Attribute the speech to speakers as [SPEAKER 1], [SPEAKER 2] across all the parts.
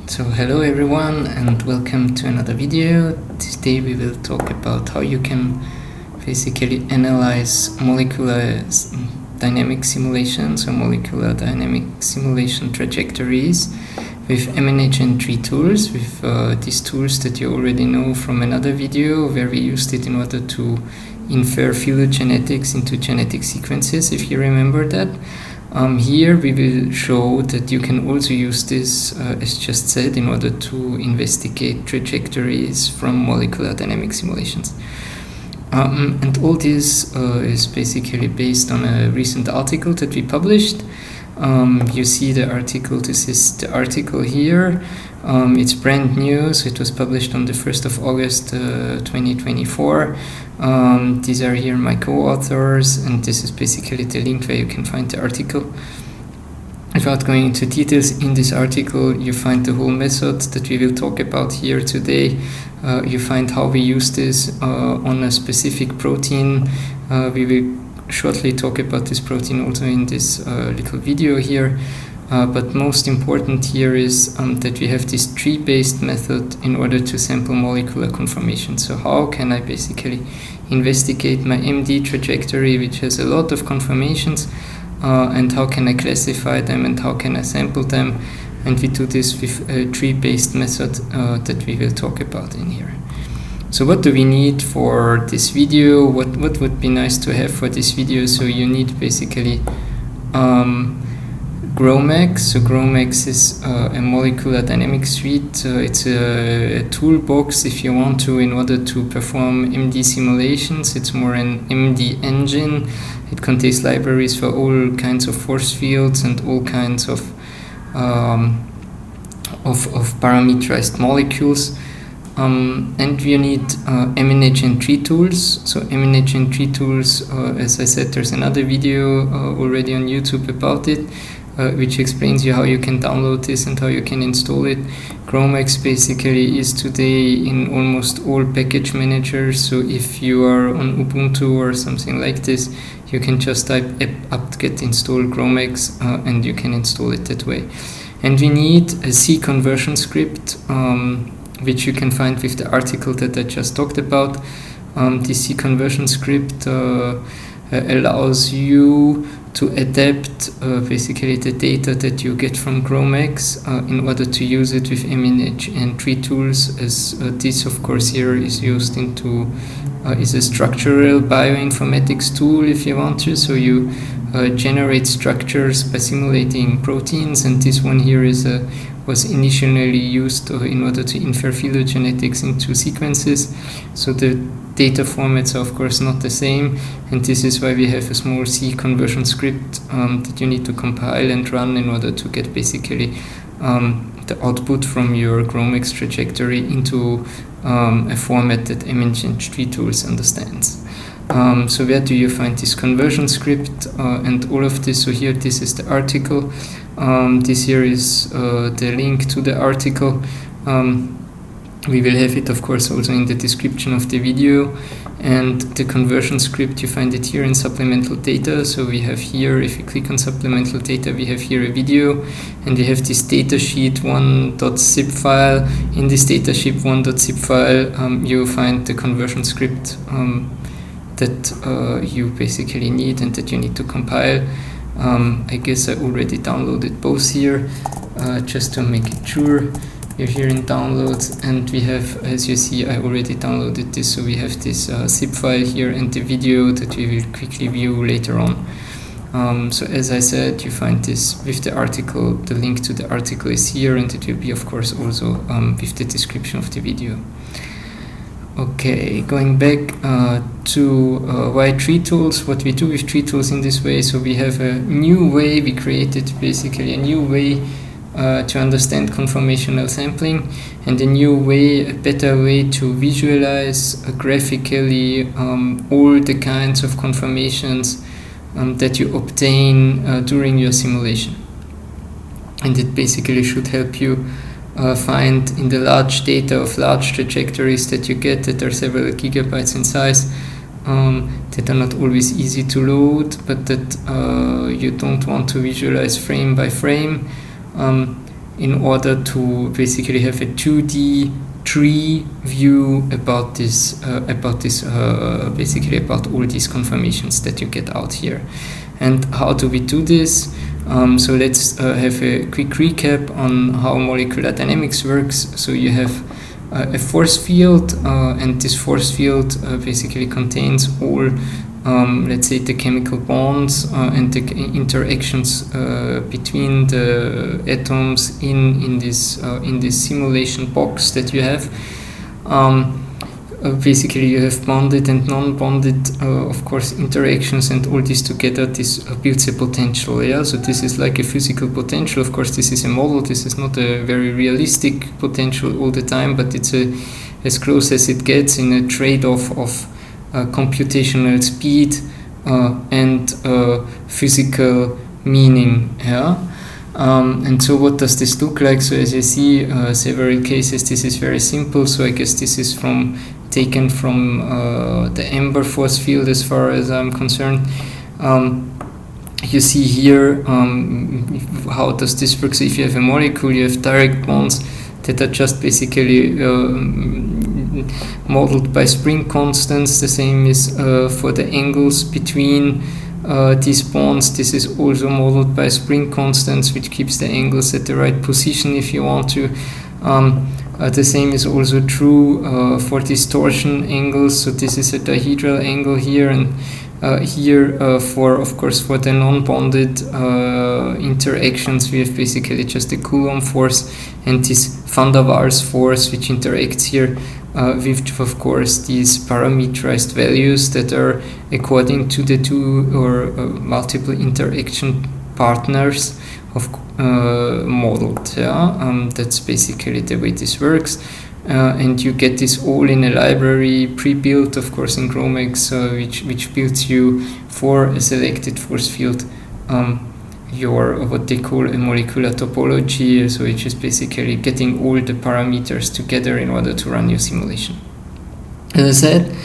[SPEAKER 1] So hello everyone and welcome to another video. Today we will talk about how you can basically analyze molecular dynamic simulations or molecular dynamic simulation trajectories with MNHN-Tree-Tools, with these tools that you already know from another video where we used it in order to infer phylogenetics into genetic sequences, if you remember that. Here we will show that you can also use this, as just said, in order to investigate trajectories from molecular dynamic simulations. And all this is basically based on a recent article that we published. You see the article, this is the article here. It's brand new, so it was published on the 1st of August 2024. These are here my co-authors, and this is basically the link where you can find the article. Without going into details, in this article you find the whole method that we will talk about here today. You find how we use this on a specific protein. We will shortly talk about this protein also in this little video here. But most important here is that we have this tree-based method in order to sample molecular conformation. So how can I basically investigate my MD trajectory, which has a lot of conformations, and how can I classify them and how can I sample them? And we do this with a tree-based method that we will talk about in here. So what do we need for this video? What would be nice to have for this video? So you need basically GROMACS. So GROMACS is a molecular dynamics suite. It's a toolbox, if you want to, in order to perform MD simulations. It's more an MD engine. It contains libraries for all kinds of force fields and all kinds of parameterized molecules. And we need MNHN-Tree-Tools. So MNHN-Tree-Tools, as I said, there's another video already on YouTube about it, which explains you how you can download this and how you can install it. GROMACS basically is today in almost all package managers. So if you are on Ubuntu or something like this, you can just type apt-get install GROMACS and you can install it that way. And we need a C conversion script, which you can find with the article that I just talked about. This C conversion script allows you to adapt basically the data that you get from GROMACS in order to use it with MNHN-Tree-Tools, as this of course here is used into is a structural bioinformatics tool, if you want to. So you generate structures by simulating proteins, and this one here is was initially used in order to infer phylogenetics into sequences. So the data formats are of course not the same, and this is why we have a small C conversion script that you need to compile and run in order to get basically the output from your GROMACS trajectory into a format that MNHN-Tree-Tools understands. So where do you find this conversion script and all of this? So here, this is the article. This here is the link to the article. We will have it, of course, also in the description of the video. And the conversion script, you find it here in supplemental data. So we have here, if you click on supplemental data, we have here a video, and we have this datasheet 1.zip file. In this datasheet 1.zip file, you find the conversion script that you basically need and that you need to compile. I guess I already downloaded both here, just to make it sure. You're here in downloads, and we have, as you see, I already downloaded this, so we have this zip file here and the video that we will quickly view later on. So as I said, you find this with the article. The link to the article is here, and it will be of course also with the description of the video. Okay, going back to why Tree-Tools, what we do with Tree-Tools in this way. So we have a new way, we created basically a new way to understand conformational sampling, and a new way, a better way to visualize graphically all the kinds of conformations that you obtain during your simulation. And it basically should help you find in the large data of large trajectories that you get, that are several gigabytes in size, that are not always easy to load, but that you don't want to visualize frame by frame. in order to basically have a 2D tree view about this basically about all these conformations that you get out here. And how do we do this? So let's have a quick recap on how molecular dynamics works. So you have a force field, and this force field basically contains all, let's say, the chemical bonds and the interactions between the atoms in this simulation box that you have. Basically, you have bonded and non-bonded, of course, interactions, and all this together, this builds a potential. Yeah, so this is like a physical potential. Of course, this is a model. This is not a very realistic potential all the time, but it's as close as it gets in a trade-off of computational speed and physical meaning. Yeah. And so what does this look like? So as you see, several cases, this is very simple. So I guess this is taken from the amber force field as far as I'm concerned. You see here how does this work. So if you have a molecule, you have direct bonds that are just basically modeled by spring constants. The same is for the angles between these bonds. This is also modeled by spring constants, which keeps the angles at the right position if you want to. The same is also true for distortion angles. So this is a dihedral angle here, and here for the non-bonded interactions, we have basically just a Coulomb force and this van der Waals force, which interacts here with, of course, these parameterized values that are according to the two or multiple interaction partners of modeled. Yeah, that's basically the way this works. And you get this all in a library pre-built, of course, in GROMACS, which builds you for a selected force field your what they call a molecular topology, so which is basically getting all the parameters together in order to run your simulation. As I said,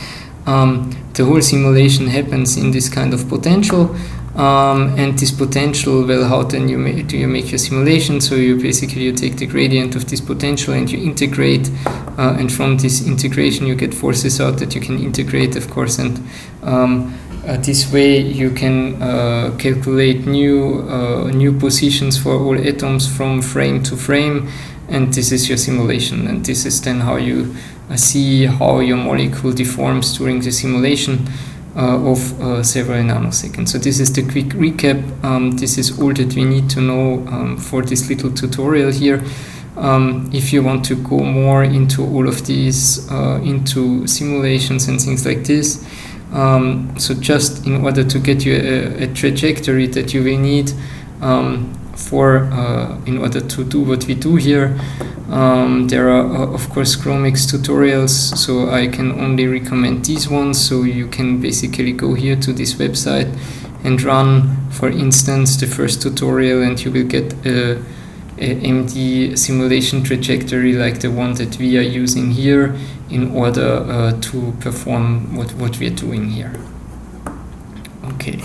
[SPEAKER 1] the whole simulation happens in this kind of potential. And this potential, well, how then do you make your simulation? So you take the gradient of this potential and you integrate, and from this integration you get forces out that you can integrate, of course, and this way you can calculate new positions for all atoms from frame to frame, and this is your simulation, and this is then how you see how your molecule deforms during the simulation of several nanoseconds. So this is the quick recap. This is all that we need to know for this little tutorial here. If you want to go more into all of these, into simulations and things like this, so just in order to get you a trajectory that you will need in order to do what we do here, there are of course GROMACS tutorials, so I can only recommend these ones. So you can basically go here to this website and run, for instance, the first tutorial, and you will get a MD simulation trajectory like the one that we are using here in order to perform what we are doing here. Okay.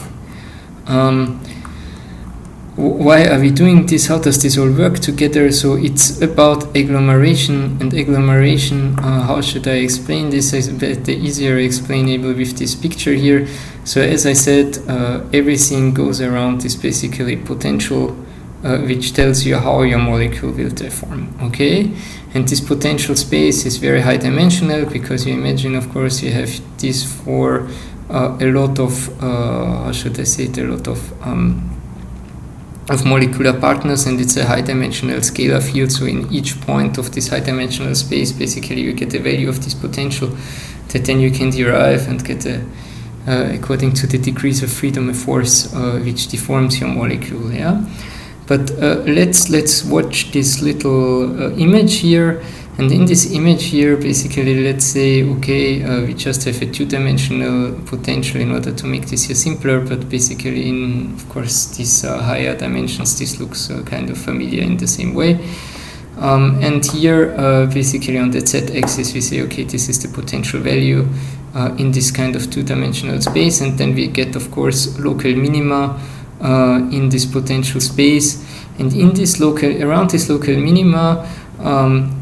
[SPEAKER 1] Why are we doing this? How does this all work together? So it's about agglomeration, and agglomeration, how should I explain this? It's better, easier explainable with this picture here. So as I said, everything goes around this basically potential, which tells you how your molecule will deform, okay? And this potential space is very high dimensional, because you imagine, of course, you have this for a lot of, how should I say it, a lot of molecular partners, and it's a high dimensional scalar field. So in each point of this high dimensional space, basically you get a value of this potential that then you can derive and get according to the degrees of freedom, a force which deforms your molecule. Yeah, but let's watch this little image here. And in this image here, basically, let's say, okay, we just have a two-dimensional potential in order to make this here simpler, but basically in, of course, these higher dimensions, this looks kind of familiar in the same way. And here, basically on the z-axis, we say, okay, this is the potential value in this kind of two-dimensional space, and then we get, of course, local minima in this potential space. And in this around this local minima,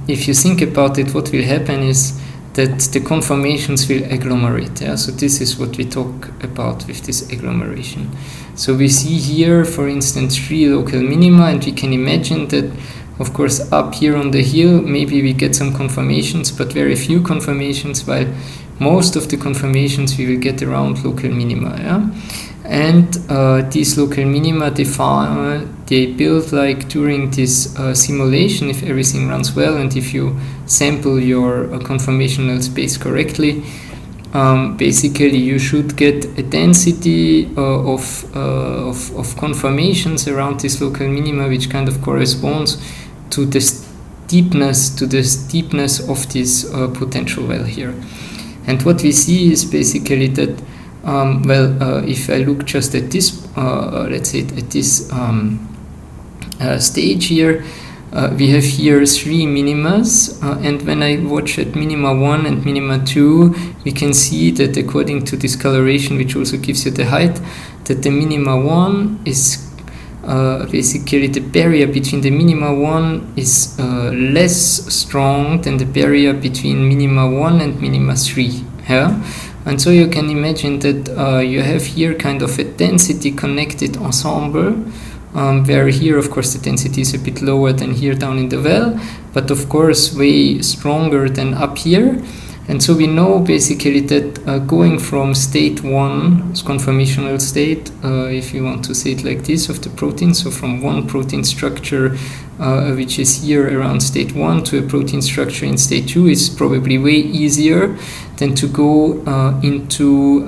[SPEAKER 1] if you think about it, what will happen is that the conformations will agglomerate. Yeah? So this is what we talk about with this agglomeration. So we see here, for instance, 3 local minima, and we can imagine that, of course, up here on the hill, maybe we get some conformations, but very few conformations, while most of the conformations we will get around local minima. Yeah? And these local minima, they build like during this simulation, if everything runs well and if you sample your conformational space correctly, basically you should get a density of conformations around this local minima, which kind of corresponds to the steepness of this potential well here. And what we see is basically that if I look just at this, let's say at this stage here, we have here 3 minimas, and when I watch at minima 1 and minima 2, we can see that according to this coloration, which also gives you the height, that the minima 1 is basically the barrier between the minima 1 is less strong than the barrier between minima 1 and minima 3. Yeah? And so you can imagine that you have here kind of a density connected ensemble, where here of course the density is a bit lower than here down in the well, but of course way stronger than up here. And so we know basically that going from state 1, conformational state, if you want to say it like this, of the protein, so from one protein structure which is here around state 1 to a protein structure in state 2 is probably way easier than to go into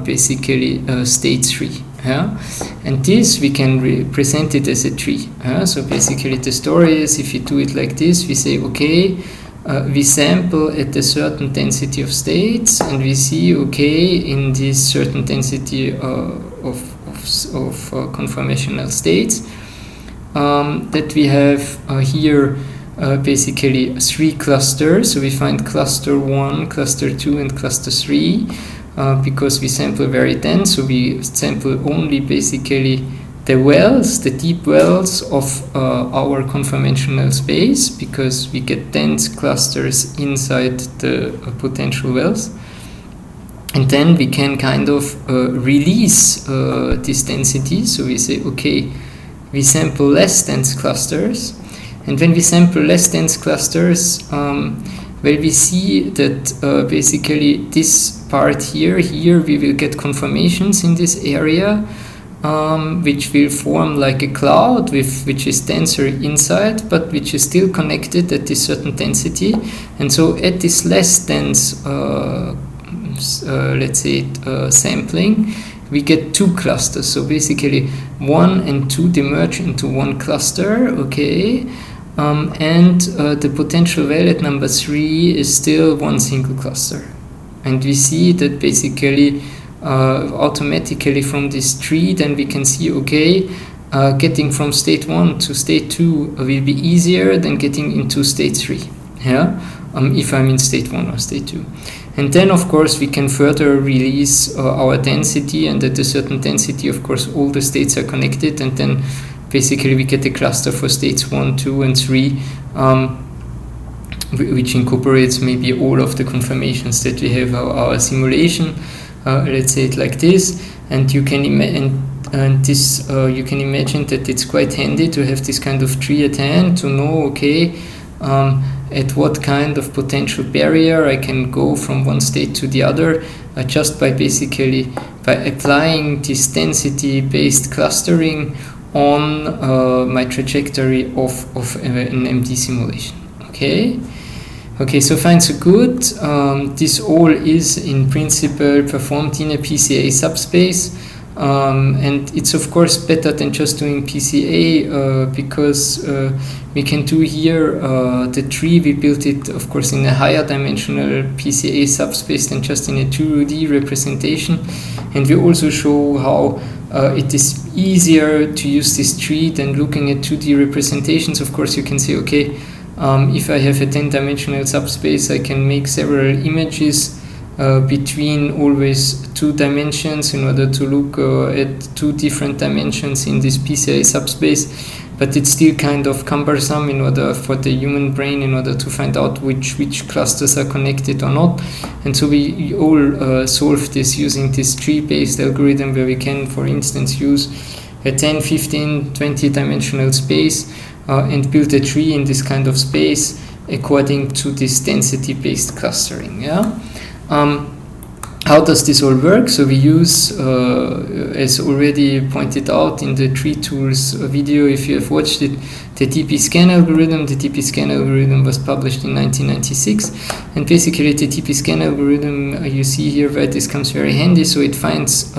[SPEAKER 1] basically state 3. Yeah? And this we can represent it as a tree. So basically the story is, if you do it like this, we say, okay, we sample at a certain density of states, and we see, okay, in this certain density of conformational states, that we have here basically 3 clusters. So we find cluster 1, cluster 2, and cluster 3, because we sample very dense, so we sample only basically the wells, the deep wells of our conformational space, because we get dense clusters inside the potential wells. And then we can kind of release this density. So we say, okay, we sample less dense clusters. And when we sample less dense clusters, well, we see that basically this part here we will get conformations in this area, which will form like a cloud which is denser inside, but which is still connected at this certain density. And so at this less dense, let's say, sampling, we get 2 clusters. So basically 1 and 2, they merge into 1 cluster, okay? And the potential value at number 3 is still 1 single cluster. And we see that basically automatically from this tree, then we can see, okay, getting from state 1 to state 2 will be easier than getting into state 3, yeah? If I'm in state 1 or state 2. And then, of course, we can further release our density, and at a certain density, of course, all the states are connected, and then basically we get a cluster for states 1, 2, and 3, which incorporates maybe all of the conformations that we have our simulation. Let's say it like this, and you can imagine that it's quite handy to have this kind of tree at hand to know, okay, at what kind of potential barrier I can go from one state to the other, just by applying this density-based clustering on my trajectory of an MD simulation. Okay, so fine, so good. This all is in principle performed in a PCA subspace, and it's of course better than just doing PCA because we can do here the tree. We built it, of course, in a higher dimensional PCA subspace than just in a 2D representation, and we also show how it is easier to use this tree than looking at 2D representations. Of course, you can say, okay, if I have a 10-dimensional subspace, I can make several images between always 2 dimensions in order to look at 2 different dimensions in this PCA subspace. but it's still kind of cumbersome in order for the human brain in order to find out which clusters are connected or not. And so we all solve this using this tree-based algorithm, where we can, for instance, use a 10, 15, 20-dimensional space and build a tree in this kind of space according to this density-based clustering. How does this all work? So we use, as already pointed out in the Tree-Tools video, if you have watched it, the TP-scan algorithm. The TP-scan algorithm was published in 1996, and basically the TP-scan algorithm, you see here where this comes very handy. So it finds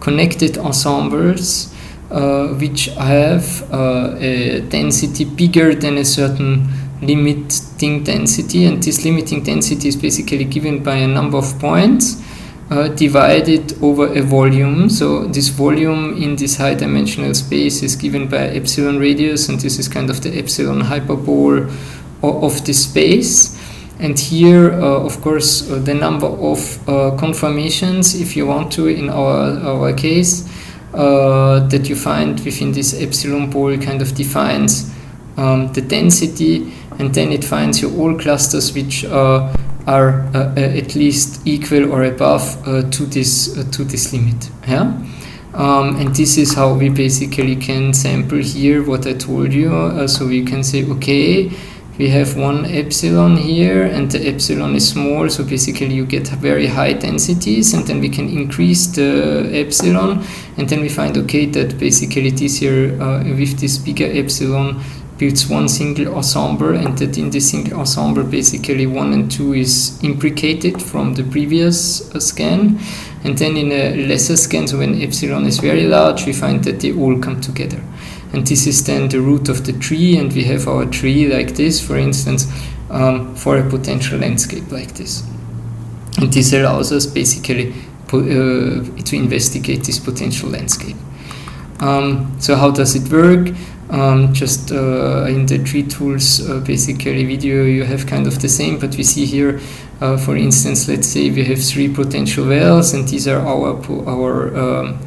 [SPEAKER 1] connected ensembles which have a density bigger than a certain limiting density, and this limiting density is basically given by a number of points divided over a volume. So this volume in this high dimensional space is given by epsilon radius, and this is kind of the epsilon hyperbole of the space. And here, of course, the number of conformations, if you want to, in our case, that you find within this epsilon pole kind of defines the density, and then it finds you all clusters which are at least equal or above to this limit. And this is how we basically can sample here what I told you. So we can say, okay, we have one epsilon here, and the epsilon is small, so basically you get very high densities, and then we can increase the epsilon, and then we find, okay, that basically this here with this bigger epsilon builds one single ensemble, and that in this single ensemble basically 1 and 2 is imbricated from the previous scan. And then in a lesser scan, so when epsilon is very large, we find that they all come together. And this is then the root of the tree, and we have our tree like this, for instance, for a potential landscape like this. And this allows us basically to investigate this potential landscape. So how does it work? Just in the Tree-Tools basically video, you have kind of the same, but we see here, for instance, let's say we have 3 potential wells, and these are our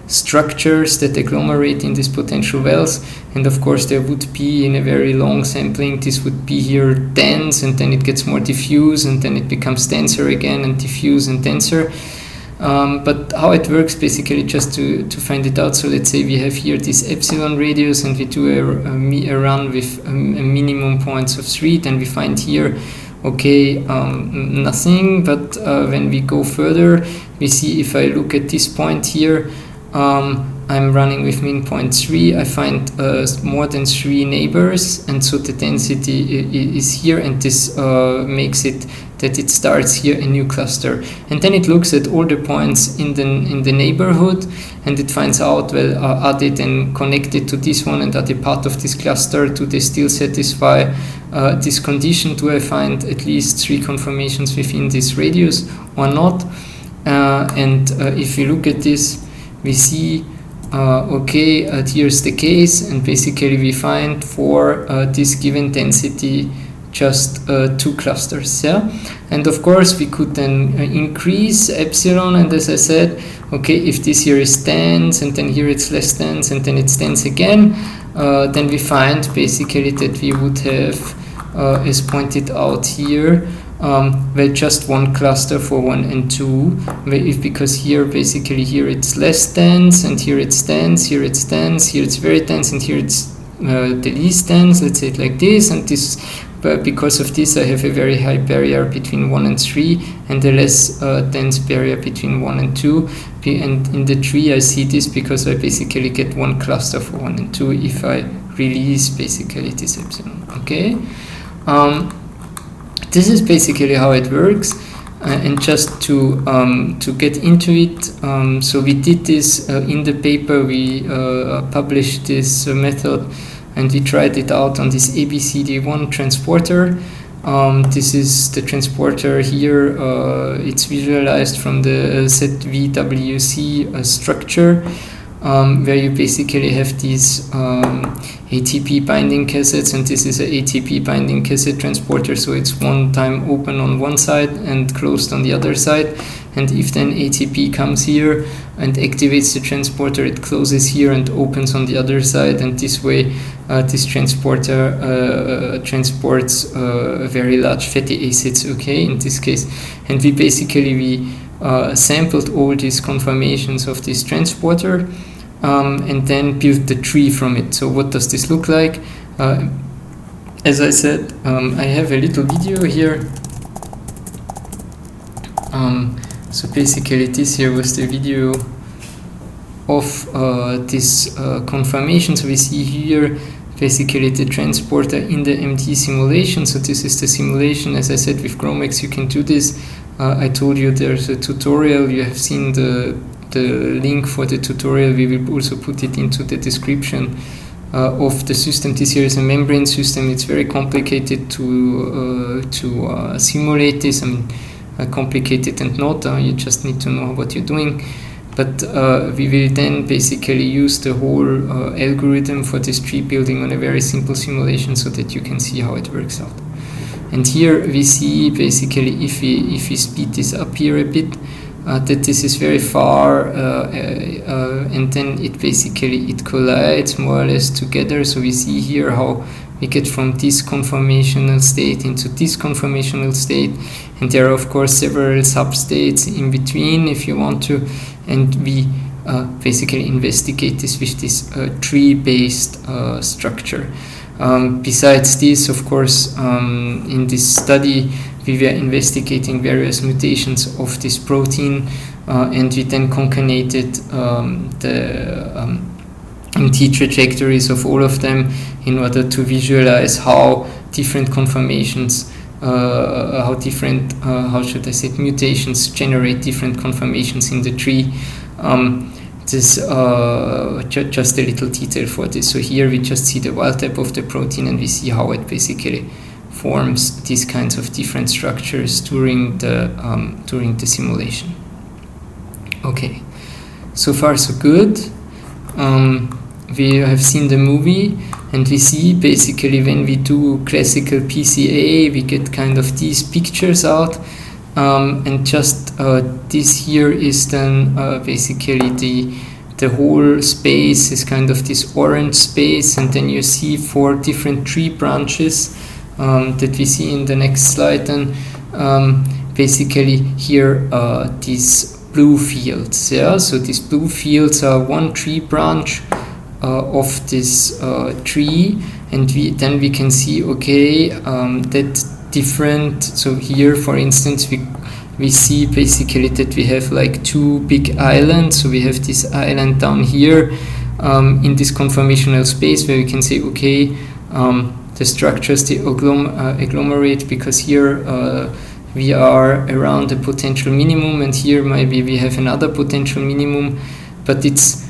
[SPEAKER 1] structures that agglomerate in these potential wells. And of course there would be, in a very long sampling, this would be here dense, and then it gets more diffuse, and then it becomes denser again, and diffuse and denser. But how it works, basically, just to find it out, so let's say we have here this epsilon radius, and we do a run with a minimum points of 3, then we find here, okay, nothing. But when we go further, we see, if I look at this point here, I'm running with min 0.3, I find more than 3 neighbors, and so the density is here, and this makes it that it starts here a new cluster. And then it looks at all the points in the neighborhood, and it finds out, well, are they then connected to this one, and are they part of this cluster? Do they still satisfy this condition? Do I find at least 3 conformations within this radius or not? And if we look at this, we see, okay, here's the case, and basically we find for this given density just 2 clusters. And of course we could then increase epsilon, and as I said, okay, if this here is dense, and then here it's less dense, and then it's dense again, then we find basically that we would have, as pointed out here, well, just 1 cluster for 1 and 2, because here basically here it's less dense, and here it's dense, here it's dense, here it's very dense, and here it's the least dense, let's say it like this, and this, but because of this I have a very high barrier between 1 and 3, and a less dense barrier between 1 and 2, and in the tree I see this because I basically get 1 cluster for 1 and 2 if I release basically this epsilon. Okay. This is basically how it works, and just to get into it, so we did this in the paper, we published this method, and we tried it out on this ABCD1 transporter. This is the transporter here, it's visualized from the ZVWC structure, where you basically have these ATP binding cassettes, and this is an ATP binding cassette transporter, so it's one time open on one side and closed on the other side, and if then ATP comes here and activates the transporter, it closes here and opens on the other side, and this way this transporter transports very large fatty acids, okay, in this case. And we sampled all these conformations of this transporter and then built the tree from it. So what does this look like? As I said, I have a little video here. So basically this here was the video of this conformation. So we see here basically the transporter in the MD simulation. So this is the simulation. As I said, with GROMACS you can do this. I told you there's a tutorial. You have seen the link for the tutorial. We will also put it into the description of the system. This here is a membrane system. It's very complicated to simulate this. I mean, complicated and not. You just need to know what you're doing. But we will then basically use the whole algorithm for this tree building on a very simple simulation so that you can see how it works out. And here we see basically if we speed this up here a bit, that this is very far, and then it collides more or less together. So we see here how we get from this conformational state into this conformational state, and there are of course several substates in between if you want to, and we basically investigate this with this tree-based structure. Besides this, of course, in this study we were investigating various mutations of this protein, and we then concatenated the MT trajectories of all of them in order to visualize how different conformations, mutations generate different conformations in the tree. Just a little detail for this. So here we just see the wild type of the protein, and we see how it basically forms these kinds of different structures during the simulation. Okay, so far so good. We have seen the movie, and we see basically when we do classical PCA, we get kind of these pictures out, and just this here is then basically the whole space is kind of this orange space, and then you see 4 different tree branches that we see in the next slide. And basically here these blue fields, yeah. So these blue fields are one tree branch of this tree, and then we can see, okay, that different. So here, for instance, we see basically that we have like 2 big islands. So we have this island down here in this conformational space where we can say, okay, the structures they agglomerate because here we are around the potential minimum, and here maybe we have another potential minimum. But it's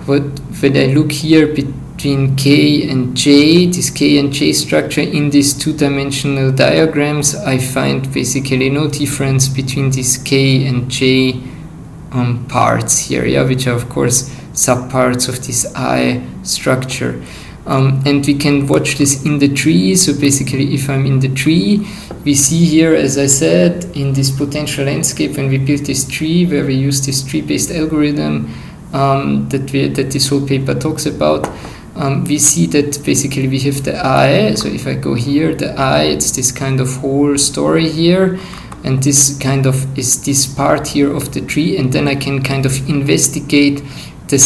[SPEAKER 1] when I look here between K and J, this K and J structure in these 2-dimensional diagrams, I find basically no difference between these K and J parts here, yeah, which are of course subparts of this I structure. And we can watch this in the tree. So basically if I'm in the tree, we see here, as I said, in this potential landscape, when we built this tree where we use this tree-based algorithm that this whole paper talks about, we see that basically we have the I. So if I go here, the I, it's this kind of whole story here, and this kind of is this part here of the tree, and then I can kind of investigate the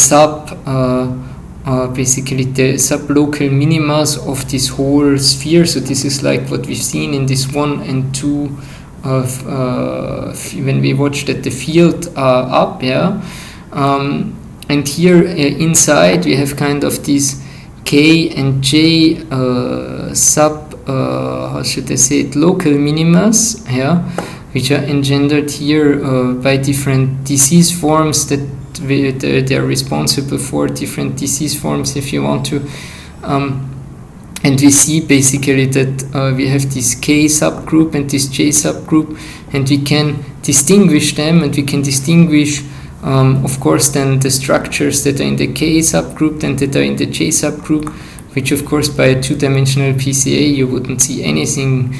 [SPEAKER 1] basically the sublocal minimas of this whole sphere. So this is like what we've seen in this 1 and 2 of when we watched that the field up, yeah. And here inside we have kind of these K and J how should I say it, local minimas, yeah, which are engendered here by different disease forms that they are responsible for different disease forms, if you want to. And we see basically that we have this K subgroup and this J subgroup, and we can distinguish them, and we can distinguish of course then the structures that are in the K subgroup and that are in the J subgroup, which of course by a 2-dimensional PCA you wouldn't see anything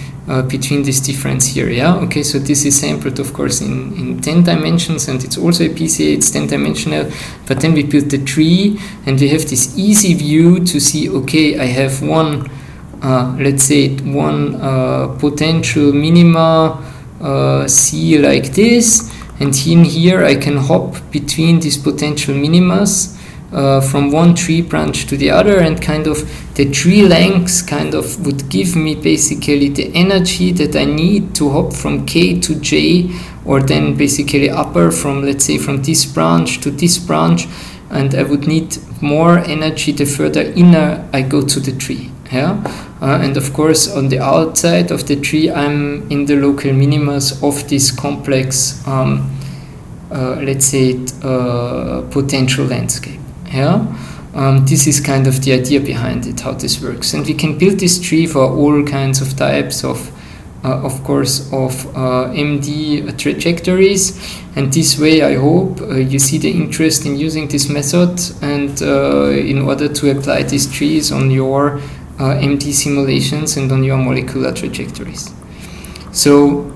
[SPEAKER 1] between this difference here. Yeah, okay, so this is sampled of course in 10 dimensions, and it's also a PCA, it's 10 dimensional, but then we built the tree and we have this easy view to see, okay, I have one let's say one potential minima C like this, and in here I can hop between these potential minimas from one tree branch to the other, and kind of the tree lengths kind of would give me basically the energy that I need to hop from K to J, or then basically upper from, let's say, from this branch to this branch, and I would need more energy the further inner I go to the tree. Yeah, and of course on the outside of the tree I'm in the local minimas of this complex let's say potential landscape. Yeah, this is kind of the idea behind it, how this works, and we can build this tree for all kinds of types of course of MD trajectories, and this way I hope you see the interest in using this method, and in order to apply these trees on your MD simulations and on your molecular trajectories. So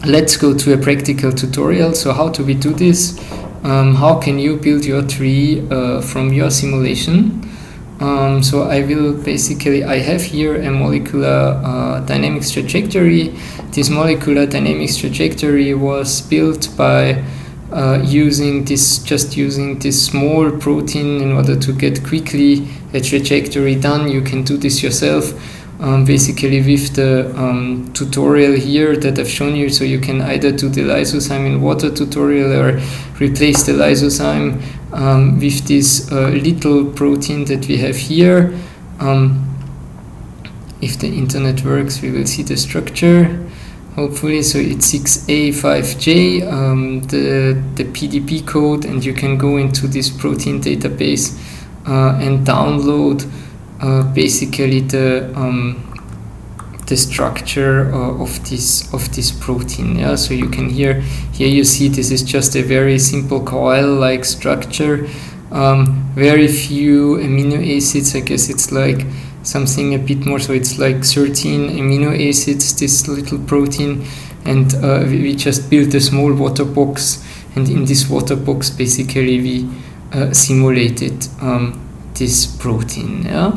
[SPEAKER 1] let's go to a practical tutorial. So how do we do this? How can you build your tree from your simulation? So I will basically, I have here a molecular dynamics trajectory. This molecular dynamics trajectory was built by using this small protein in order to get quickly a trajectory done. You can do this yourself, basically with the tutorial here that I've shown you. So you can either do the lysozyme in water tutorial or replace the lysozyme with this little protein that we have here. If the internet works, we will see the structure, hopefully. So it's 6A5J, the PDB code, and you can go into this protein database and download basically the structure of this protein. Yeah, so you can here you see this is just a very simple coil-like structure. Very few amino acids. I guess it's like something a bit more. So it's like 13 amino acids. This little protein, and we just built a small water box, and in this water box basically we simulated this protein. Yeah.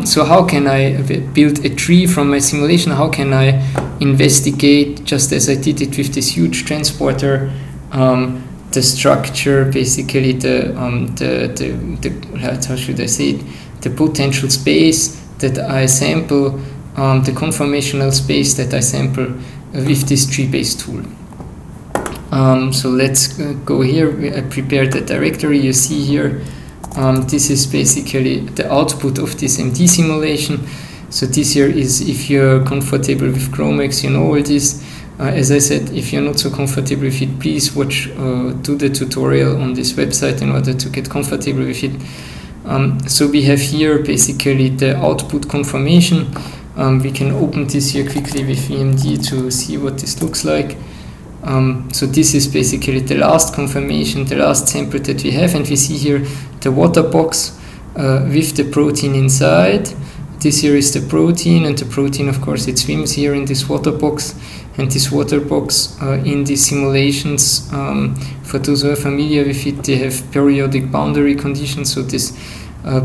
[SPEAKER 1] So how can I build a tree from my simulation? How can I investigate, just as I did it with this huge transporter, the structure, basically the how should I say it, the potential space that I sample, the conformational space that I sample with this tree-based tool. So let's go here. I prepared the directory. You see here. This is basically the output of this MD simulation. So this here is, if you're comfortable with GROMACS, you know all this. As I said, if you're not so comfortable with it, please do the tutorial on this website in order to get comfortable with it. So we have here basically the output conformation. We can open this here quickly with EMD to see what this looks like. So this is basically the last conformation, the last sample that we have, and we see here the water box with the protein inside. This here is the protein, and the protein, of course, it swims here in this water box, and this water box in these simulations, for those who are familiar with it, they have periodic boundary conditions, so this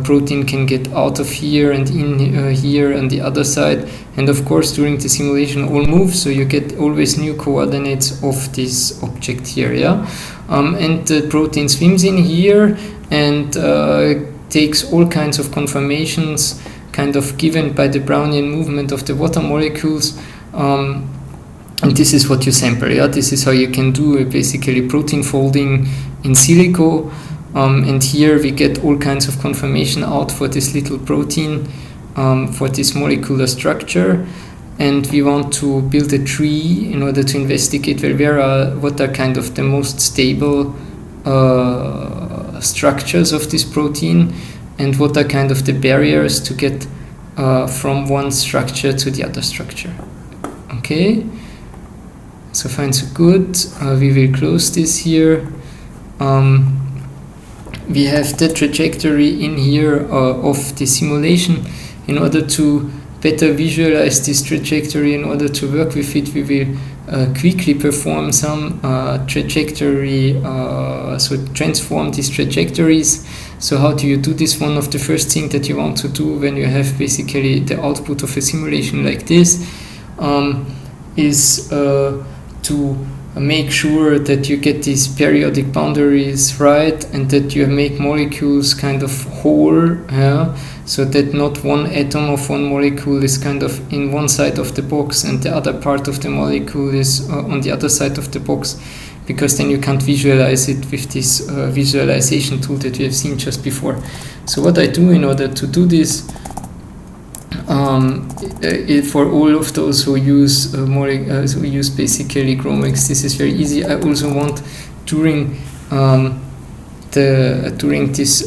[SPEAKER 1] protein can get out of here and in here and the other side, and of course during the simulation all moves, so you get always new coordinates of this object here. Yeah, and the protein swims in here and takes all kinds of conformations kind of given by the Brownian movement of the water molecules, and this is what you sample. Yeah, this is how you can do basically protein folding in silico. And here we get all kinds of conformation out for this little protein, for this molecular structure, and we want to build a tree in order to investigate what are kind of the most stable structures of this protein, and what are kind of the barriers to get from one structure to the other structure. Okay, so far so good. We will close this here. We have the trajectory in here of the simulation. In order to better visualize this trajectory in order to work with it, we will quickly perform some trajectory, so transform these trajectories. So how do you do this? One of the first things that you want to do when you have basically the output of a simulation like this is to make sure that you get these periodic boundaries right, and that you make molecules kind of whole, so that not one atom of one molecule is kind of in one side of the box and the other part of the molecule is on the other side of the box, because then you can't visualize it with this visualization tool that we have seen just before. So what I do in order to do this, for all of those who use basically GROMACS, this is very easy. I also want during this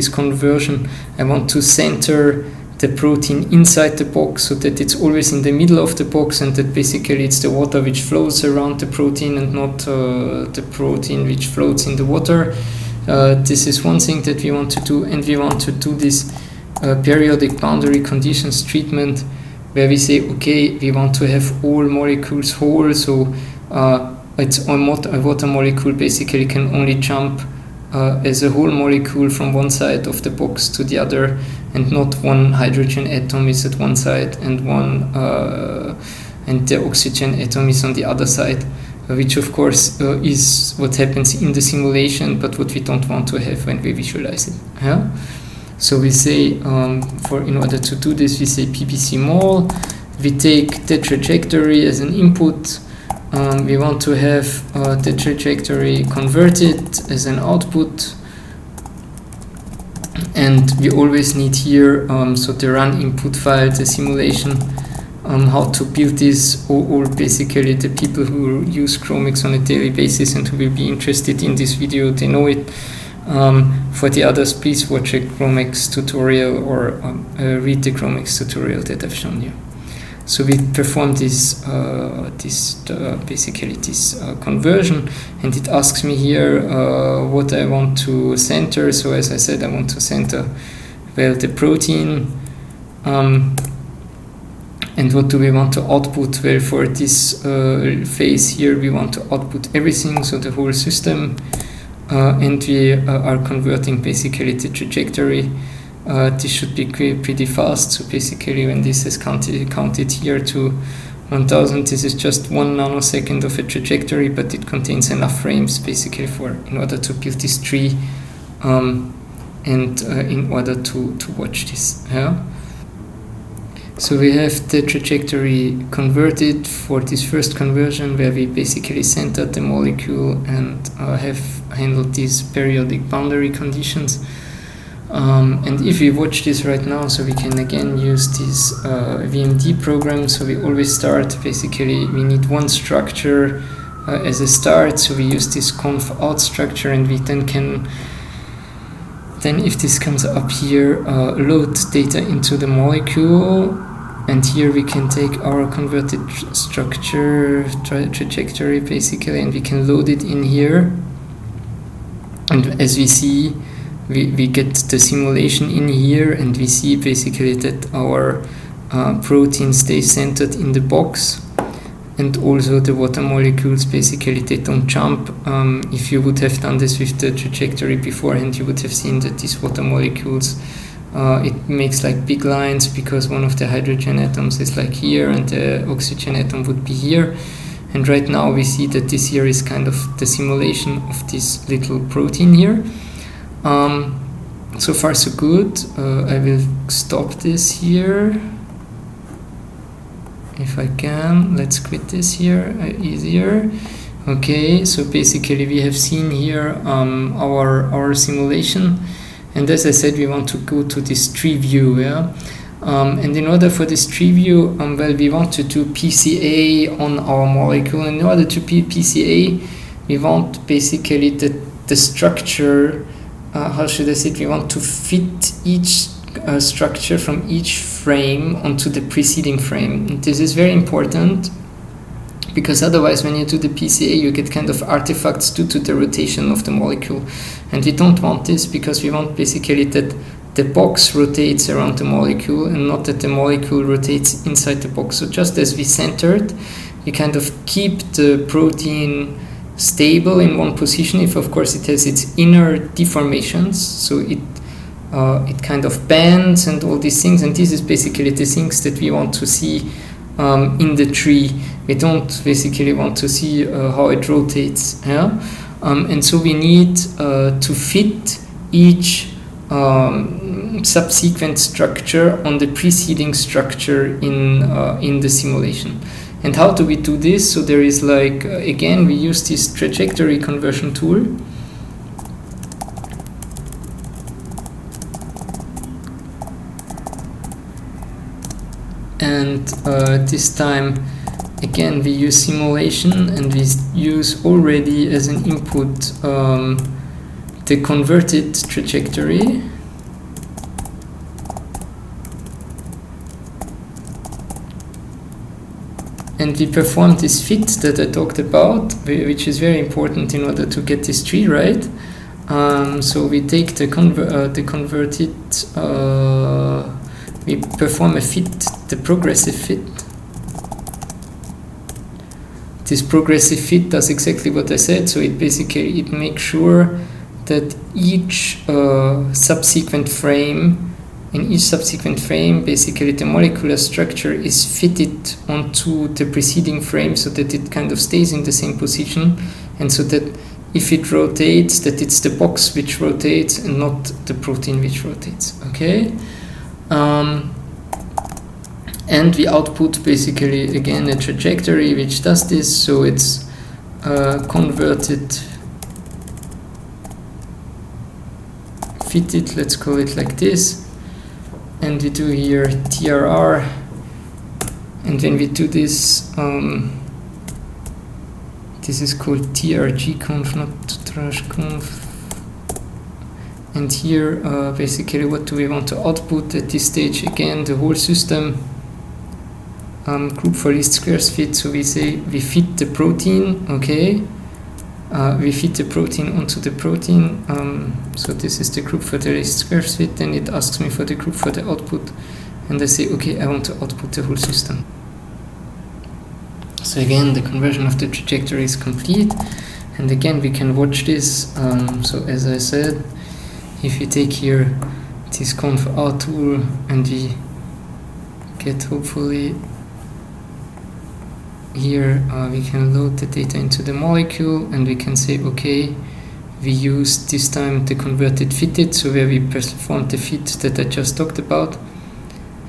[SPEAKER 1] conversion, I want to center the protein inside the box so that it's always in the middle of the box, and that basically it's the water which flows around the protein and not the protein which floats in the water. This is one thing that we want to do, and we want to do this periodic boundary conditions treatment, where we say, okay, we want to have all molecules whole, so it's a water molecule basically can only jump as a whole molecule from one side of the box to the other, and not one hydrogen atom is at one side and the oxygen atom is on the other side, which of course is what happens in the simulation, but what we don't want to have when we visualize it. Yeah? So we say, in order to do this, we say PBC mol. We take the trajectory as an input. We want to have the trajectory converted as an output. And we always need here, so the run input file, the simulation, how to build this, or basically the people who use GROMACS on a daily basis and who will be interested in this video, they know it. For the others, please watch a GROMACS tutorial or read the GROMACS tutorial that I've shown you. So we perform this conversion, and it asks me here what I want to center. So as I said, I want to center, well, the protein. And what do we want to output? Well, for this phase here, we want to output everything, so the whole system. And we are converting basically the trajectory. This should be pretty fast. So basically, when this is counted here to 1000, this is just 1 nanosecond of a trajectory, but it contains enough frames basically in order to build this tree, and in order to watch this. Yeah? So we have the trajectory converted for this first conversion, where we basically centered the molecule and have handled these periodic boundary conditions. And if we watch this right now, so we can again use this VMD program. So we always start, basically we need one structure as a start, so we use this conf out structure, and we then can, if this comes up here, load data into the molecule, and here we can take our converted structure trajectory basically, and we can load it in here. And as we see, we get the simulation in here, and we see basically that our protein stays centered in the box, and also the water molecules basically they don't jump. If you would have done this with the trajectory beforehand, you would have seen that these water molecules, it makes like big lines, because one of the hydrogen atoms is like here and the oxygen atom would be here. And right now we see that this here is kind of the simulation of this little protein here. So far so good. I will stop this here if I can. Let's quit this here, easier. Okay, so basically we have seen here our simulation, and as I said, we want to go to this tree view. Yeah? And in order for this tree view, well, we want to do PCA on our molecule. In order to be PCA, we want basically the structure, how should I say it? We want to fit each structure from each frame onto the preceding frame. And this is very important, because otherwise when you do the PCA, you get kind of artifacts due to the rotation of the molecule. And we don't want this, because we want basically that the box rotates around the molecule and not that the molecule rotates inside the box. So just as we centered, we kind of keep the protein stable in one position if of course it has its inner deformations, so it kind of bends and all these things, and this is basically the things that we want to see in the tree. We don't basically want to see how it rotates, yeah? And so we need to fit each subsequent structure on the preceding structure in the simulation. And how do we do this? So there is like, again, we use this trajectory conversion tool. And this time, again, we use simulation and we use already as an input the converted trajectory. And we perform this fit that I talked about, which is very important in order to get this tree right. So we take the converted, we perform a fit, the progressive fit. This progressive fit does exactly what I said, so it basically makes sure that each subsequent frame, in each subsequent frame, basically the molecular structure is fitted onto the preceding frame so that it kind of stays in the same position, and so that if it rotates, that it's the box which rotates and not the protein which rotates, okay? And we output basically again a trajectory which does this, so it's converted, fitted, let's call it like this. And we do here TRR, and when we do this, this is called TRG-conf, not Traj-conf. And here, basically, what do we want to output at this stage? Again, the whole system, group for least squares fit. So we say we fit the protein, okay? We fit the protein onto the protein. So this is the group for the least squares fit. Then it asks me for the group for the output, and I say, okay, I want to output the whole system. So again, the conversion of the trajectory is complete, and again we can watch this. So as I said, if we take here this conf R tool and we get hopefully here, we can load the data into the molecule, and we can say, okay, we use this time the converted fitted, so where we perform the fit that I just talked about.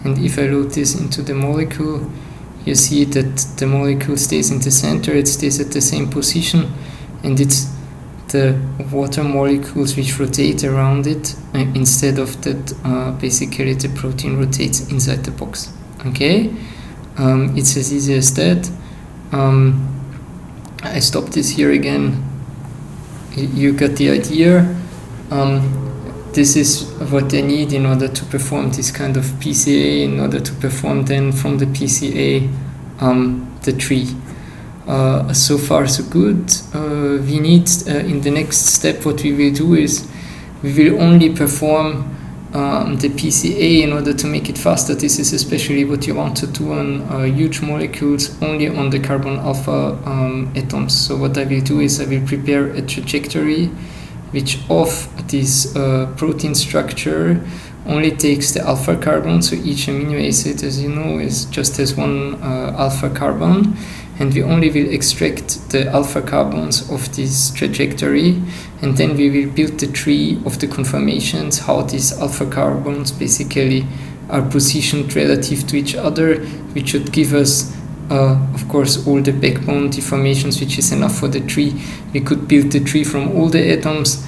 [SPEAKER 1] And if I load this into the molecule, you see that the molecule stays in the center, it stays at the same position, and it's the water molecules which rotate around it instead of that basically the protein rotates inside the box. Okay, it's as easy as that. I stop this here again. You got the idea. This is what they need in order to perform this kind of PCA, in order to perform then from the PCA the tree. So far so good. We need in the next step, what we will do is we will only perform the PCA in order to make it faster. This is especially what you want to do on huge molecules, only on the carbon alpha atoms. So what I will do is I will prepare a trajectory which of this protein structure only takes the alpha carbon. So each amino acid, as you know, is just has one alpha carbon, and we only will extract the alpha carbons of this trajectory, and then we will build the tree of the conformations, how these alpha carbons basically are positioned relative to each other, which should give us of course all the backbone deformations, which is enough for the tree. We could build the tree from all the atoms,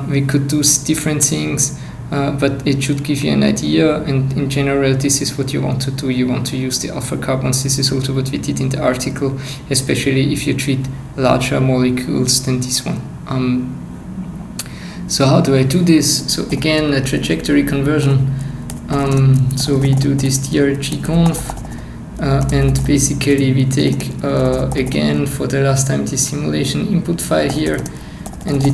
[SPEAKER 1] we could do different things, but it should give you an idea, and in general this is what you want to do. You want to use the alpha carbons. This is also what we did in the article, especially if you treat larger molecules than this one. So how do I do this? So again, a trajectory conversion. So we do this DRG-conf, and basically we take again for the last time this simulation input file here, and we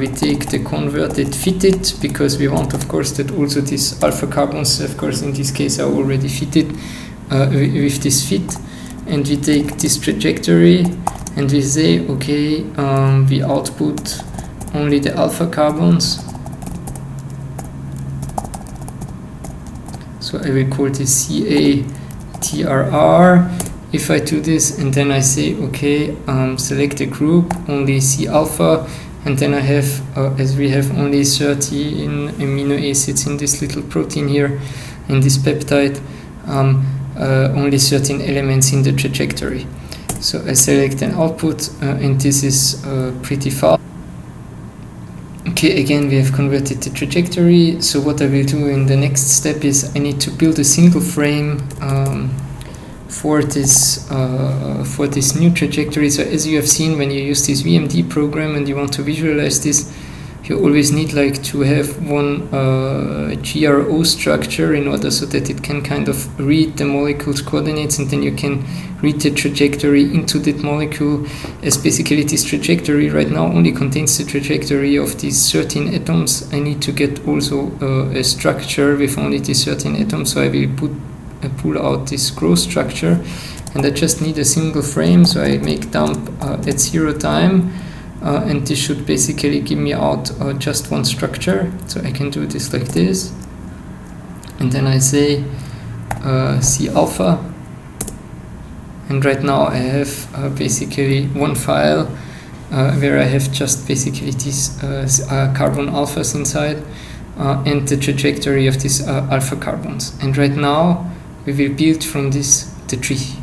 [SPEAKER 1] take the converted fitted, because we want, of course, that also these alpha carbons, of course, in this case are already fitted with this fit, and we take this trajectory and we say, okay, we output only the alpha carbons. So I will call this CATRR. If I do this and then I say, okay, select a group, only C alpha, and then I have, as we have only 13 amino acids in this little protein here, in this peptide, only 13 elements in the trajectory. So I select an output, and this is pretty fast. Okay, again, we have converted the trajectory. So what I will do in the next step is I need to build a single frame for this new trajectory. So as you have seen, when you use this VMD program and you want to visualize this, you always need like to have one GRO structure in order so that it can kind of read the molecule's coordinates, and then you can read the trajectory into that molecule, as basically this trajectory right now only contains the trajectory of these 13 atoms. I need to get also a structure with only these 13 atoms, so I will pull out this growth structure, and I just need a single frame, so I make dump at 0 time, and this should basically give me out just one structure. So I can do this like this, and then I say C alpha, and right now I have basically one file where I have just basically these carbon alphas inside, and the trajectory of these alpha carbons, and right now we will build from this the tree.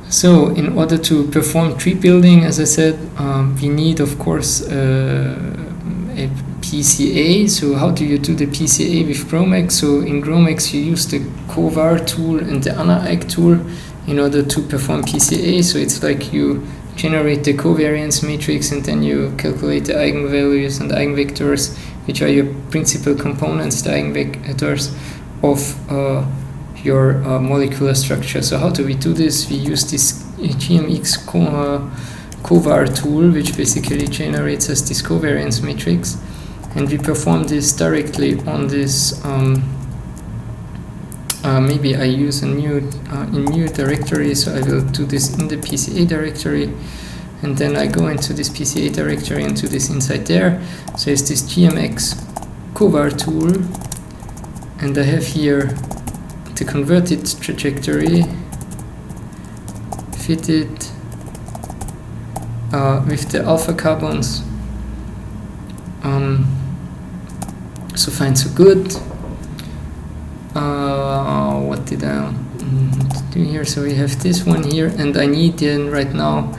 [SPEAKER 1] So in order to perform tree building, as I said, we need, of course, a PCA. So how do you do the PCA with GROMACS? So in GROMACS you use the COVAR tool and the ANA-EIG tool in order to perform PCA. So it's like you generate the covariance matrix and then you calculate the eigenvalues and eigenvectors, which are your principal components, the eigenvectors of your molecular structure. So how do we do this? We use this GMX COVAR tool, which basically generates us this covariance matrix, and we perform this directly on this. Maybe I use a new directory, so I will do this in the PCA directory, and then I go into this PCA directory and do this inside there. So it's this GMX COVAR tool, and I have here the converted trajectory fitted with the alpha carbons. So fine, so good. What did I do here? So we have this one here, and I need then right now,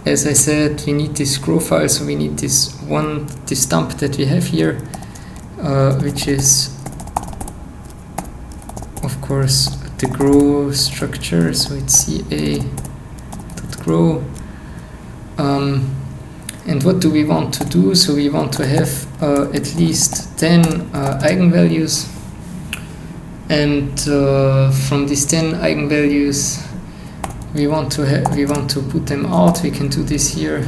[SPEAKER 1] as I said, we need this GRO file, so we need this dump that we have here, which is of course the GRO structure, so it's ca.gro. And what do we want to do? So we want to have at least 10 eigenvalues, and from these 10 eigenvalues we want to put them out. We can do this here.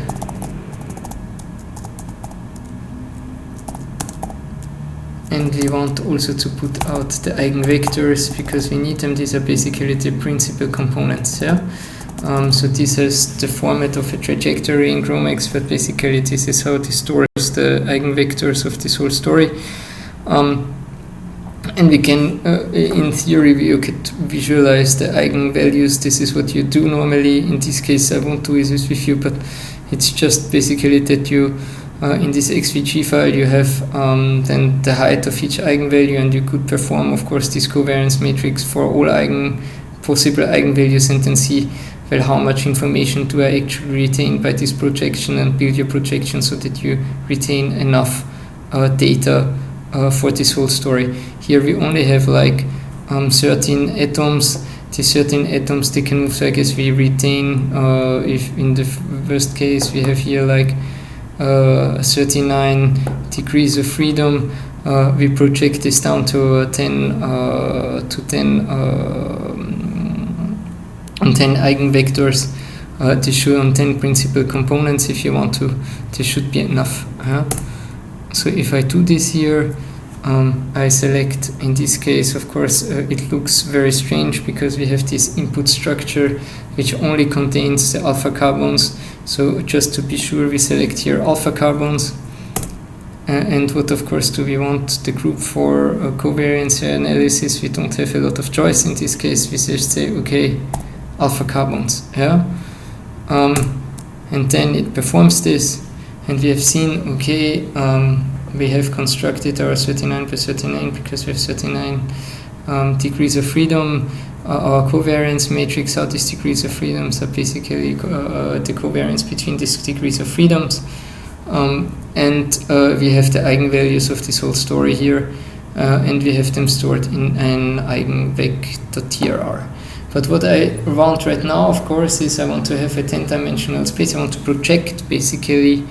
[SPEAKER 1] And we want also to put out the eigenvectors because we need them. These are basically the principal components. Yeah. So this is the format of a trajectory in GROMACS, but basically this is how it stores the eigenvectors of this whole story. And we can, in theory, you could visualize the eigenvalues. This is what you do normally. In this case, I won't do this with you, but it's just basically that you, in this XVG file, you have then the height of each eigenvalue, and you could perform, of course, this covariance matrix for all possible eigenvalues, and then see, well, how much information do I actually retain by this projection, and build your projection so that you retain enough data for this whole story. Here we only have like 13 atoms. These 13 atoms, they can move, so I guess we retain, if in the worst case we have here like 39 degrees of freedom, we project this down to 10 on 10 eigenvectors. This should on 10 principal components if you want to. This should be enough. So if I do this here, I select, in this case, of course, it looks very strange because we have this input structure which only contains the alpha carbons. So just to be sure, we select here alpha carbons. And what, of course, do we want? The group for covariance analysis. We don't have a lot of choice in this case. We just say, okay, alpha carbons. And then it performs this. And we have seen, okay, we have constructed our 39 by 39 because we have 39 degrees of freedom. Our covariance matrix, how these degrees of freedoms are basically the covariance between these degrees of freedoms. And we have the eigenvalues of this whole story here, and we have them stored in an eigenvec.trr. But what I want right now, of course, is I want to have a 10-dimensional space. I want to project basically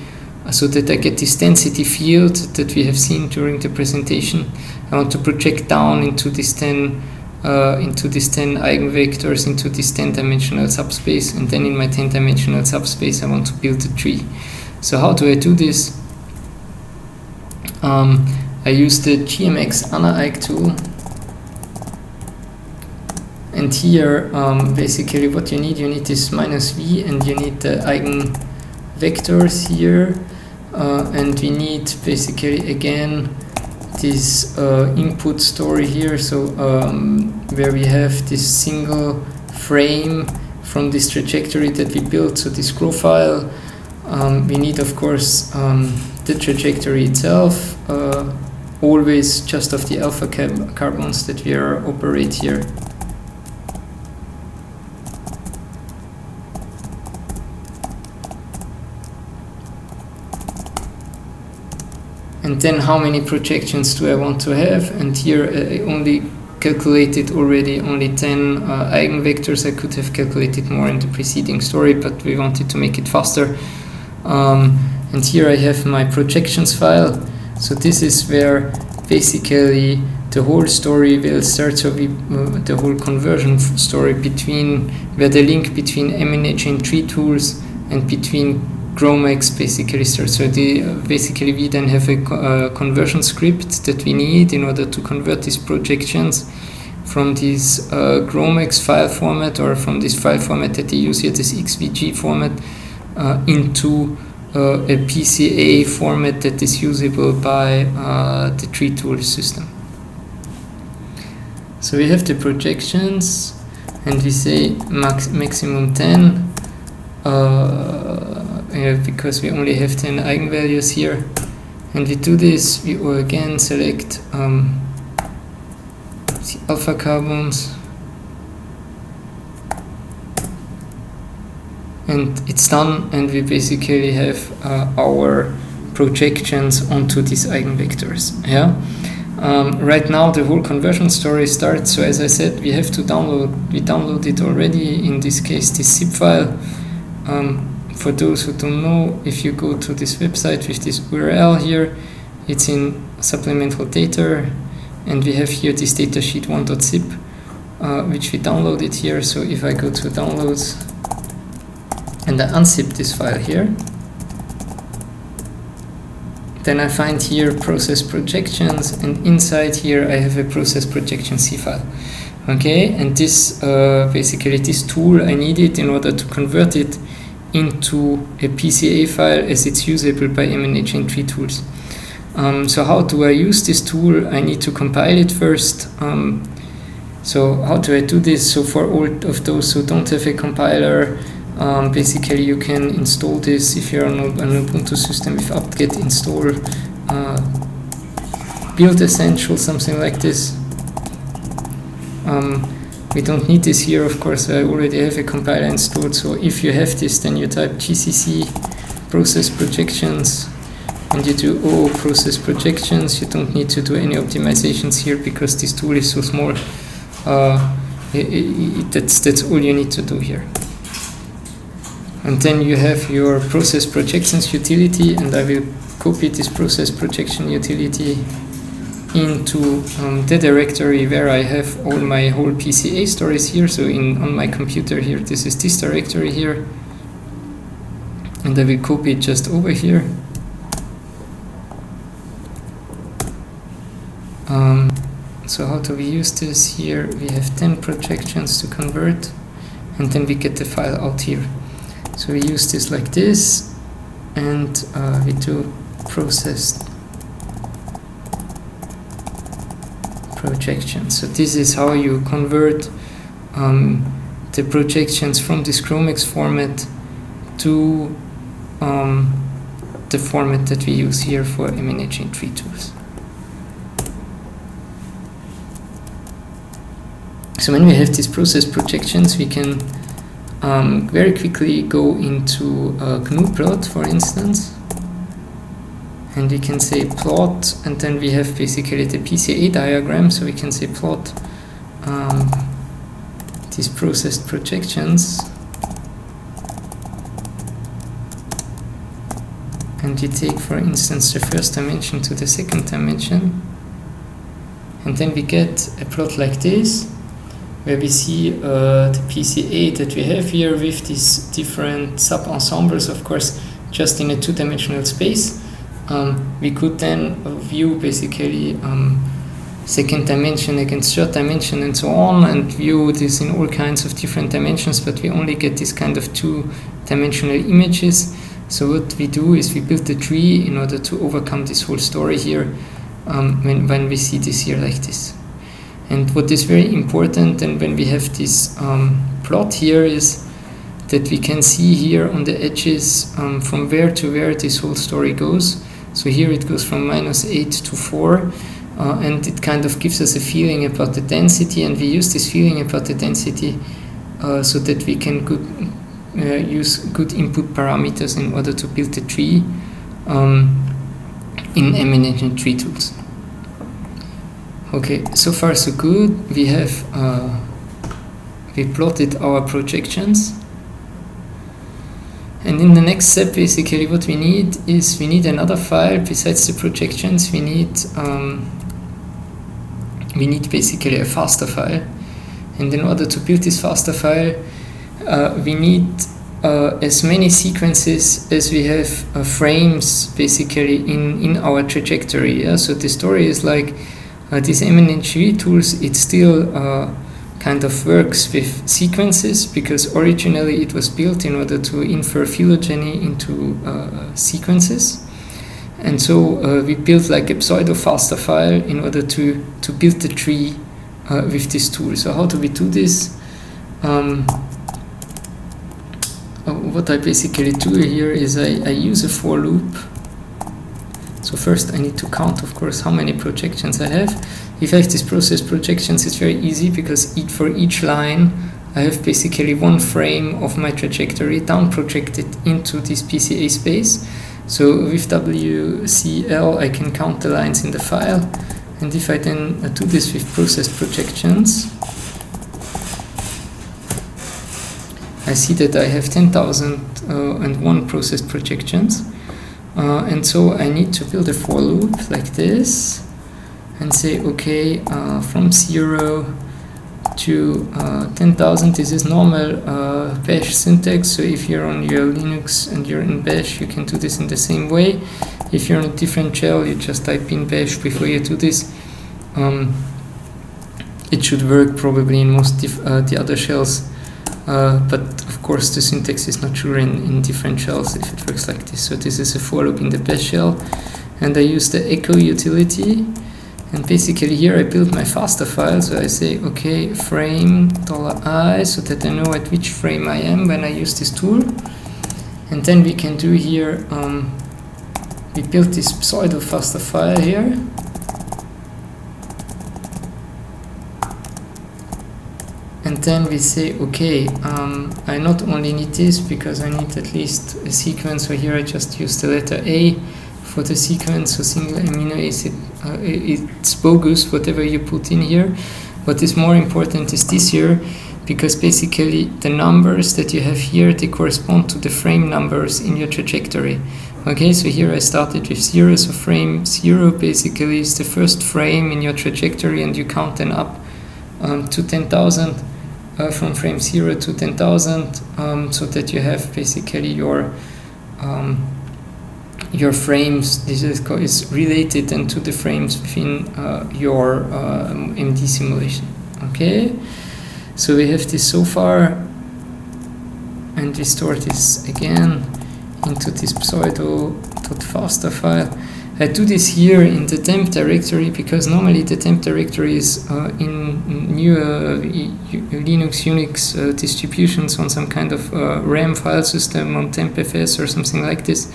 [SPEAKER 1] so that I get this density field that we have seen during the presentation. I want to project down into this 10 eigenvectors into this 10-dimensional subspace, and then in my 10-dimensional subspace I want to build a tree. So how do I do this? I use the GMX ANA-Eig tool, and here basically what you need is -v, and you need the eigenvectors here, and we need basically again this input story here, so where we have this single frame from this trajectory that we built, so this GRO file. We need, of course, the trajectory itself, always just of the alpha carbons that we operate here. And then how many projections do I want to have? And here I only calculated already only 10 eigenvectors. I could have calculated more in the preceding story, but we wanted to make it faster. And here I have my projections file. So this is where basically the whole story will start. So the whole conversion story between, where the link between MNHN-Tree-Tools and between GROMACS basically starts. So basically we then have a conversion script that we need in order to convert these projections from this GROMACS file format, or from this file format that they use here, this XVG format, into a PCA format that is usable by the Tree-Tool system. So we have the projections, and we say maximum 10, because we only have 10 eigenvalues here. And we do this, we will again select the alpha carbons, and it's done, and we basically have our projections onto these eigenvectors. Right now the whole conversion story starts. So as I said, we have to download it already, in this case this zip file. For those who don't know, if you go to this website with this URL here, it's in supplemental data, and we have here this datasheet 1.zip, which we downloaded here. So if I go to downloads and I unzip this file here, then I find here process projections, and inside here I have a process projection C file. Okay, and this basically this tool I needed in order to convert it into a PCA file as it's usable by MNHN-Tree-Tools. So how do I use this tool? I need to compile it first. So how do I do this? So for all of those who don't have a compiler, basically you can install this if you're on an Ubuntu system with apt-get install build essential, something like this. We don't need this here, of course. I already have a compiler installed. So if you have this, then you type gcc process projections, and you do process projections. You don't need to do any optimizations here because this tool is so small. That's all you need to do here. And then you have your process projections utility, and I will copy this process projection utility into the directory where I have all my whole PCA stories here. So on my computer here, this is this directory here, and I will copy it just over here. So how do we use this? Here we have 10 projections to convert, and then we get the file out here. So we use this like this, and we do processed projections. So this is how you convert the projections from this GROMACS format to the format that we use here for MNHN-Tree-Tools. So when we have these process projections, we can very quickly go into a GNU plot, for instance, and we can say plot, and then we have basically the PCA diagram. So we can say plot these processed projections, and we take, for instance, the first dimension to the second dimension, and then we get a plot like this, where we see the PCA that we have here with these different sub-ensembles, of course, just in a two-dimensional space. We could then view basically second dimension against third dimension and so on, and view this in all kinds of different dimensions, but we only get this kind of two-dimensional images. So what we do is we build the tree in order to overcome this whole story here when we see this here like this. And what is very important, and when we have this plot here, is that we can see here on the edges from where to where this whole story goes. So here it goes from -8 to 4, and it kind of gives us a feeling about the density, and we use this feeling about the density so that we can use good input parameters in order to build the tree in MNHN-Tree-Tools. Okay, so far so good. We have we plotted our projections, and in the next step, basically, what we need is we need another file besides the projections. We need basically a faster file, and in order to build this faster file, we need as many sequences as we have frames basically in our trajectory. Yeah? So the story is like. This MNHN-Tree-Tools, it still kind of works with sequences, because originally it was built in order to infer phylogeny into sequences. And so we built like a pseudo-faster file in order to build the tree with this tool. So how do we do this? What I basically do here is I use a for loop. So first I need to count, of course, how many projections I have. If I have these process projections, it's very easy, because for each line I have basically one frame of my trajectory down projected into this PCA space. So with WCL I can count the lines in the file, and if I then do this with process projections, I see that I have 10,001 process projections. And so I need to build a for loop like this and say, okay, from 0 to 10,000, this is normal bash syntax. So if you're on your Linux and you're in bash, you can do this in the same way. If you're on a different shell, you just type in bash before you do this. It should work probably in most the other shells, but of course the syntax is not sure in different shells if it works like this. So this is a for loop in the bash shell, and I use the echo utility, and basically here I build my faster file. So I say, okay, frame $i, so that I know at which frame I am when I use this tool. And then we can do here, we build this pseudo faster file here. And then we say, okay, I not only need this, because I need at least a sequence. So here I just use the letter A for the sequence. So single amino acid, it's bogus, whatever you put in here. What is more important is this here. because basically the numbers that you have here, they correspond to the frame numbers in your trajectory. Okay, so here I started with 0, so frame 0 basically is the first frame in your trajectory, and you count them up to 10,000 from frame 0 to 10,000, so that you have basically your frames. This is related then to the frames within your MD simulation. Okay, so we have this so far, and we store this again into this pseudo.faster file. I do this here in the temp directory because normally the temp directory is in newer Linux, Unix distributions on some kind of RAM file system on tempfs or something like this.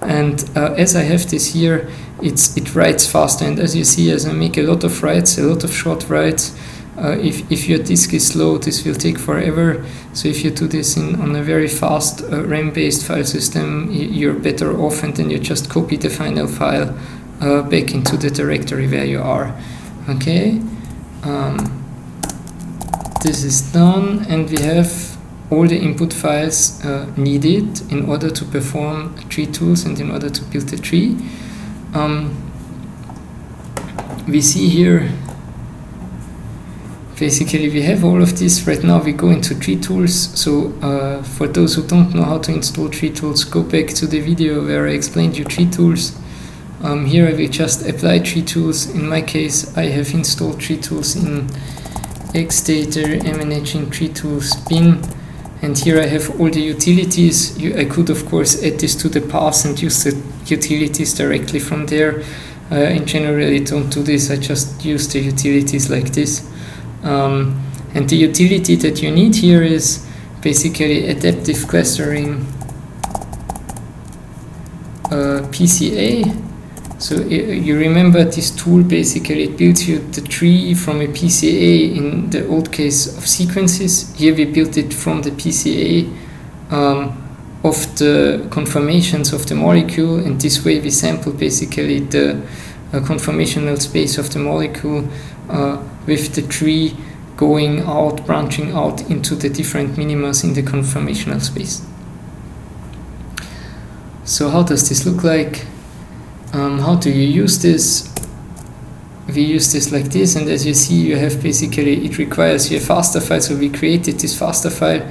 [SPEAKER 1] And as I have this here, it writes faster. And as you see, as I make a lot of writes, a lot of short writes, if your disk is slow, this will take forever. So if you do this on a very fast RAM-based file system, you're better off, and then you just copy the final file back into the directory where you are. Okay, this is done, and we have all the input files needed in order to perform tree tools and in order to build a tree. We see here, basically we have all of this. Right now we go into tree tools. So for those who don't know how to install tree tools, go back to the video where I explained you tree tools. Here I will just apply tree tools. In my case, I have installed tree tools in Xdata MNHN-Tree-Tools bin, and here I have all the utilities. I could of course add this to the path and use the utilities directly from there. In general I don't do this, I just use the utilities like this. And the utility that you need here is basically adaptive clustering PCA. So you remember this tool, basically it builds you the tree from a PCA in the old case of sequences. Here we built it from the PCA of the conformations of the molecule, and this way we sample basically the conformational space of the molecule with the tree going out, branching out into the different minimas in the conformational space. So how does this look like? How do you use this? We use this like this, and as you see, you have basically, it requires you a faster file, so we created this faster file.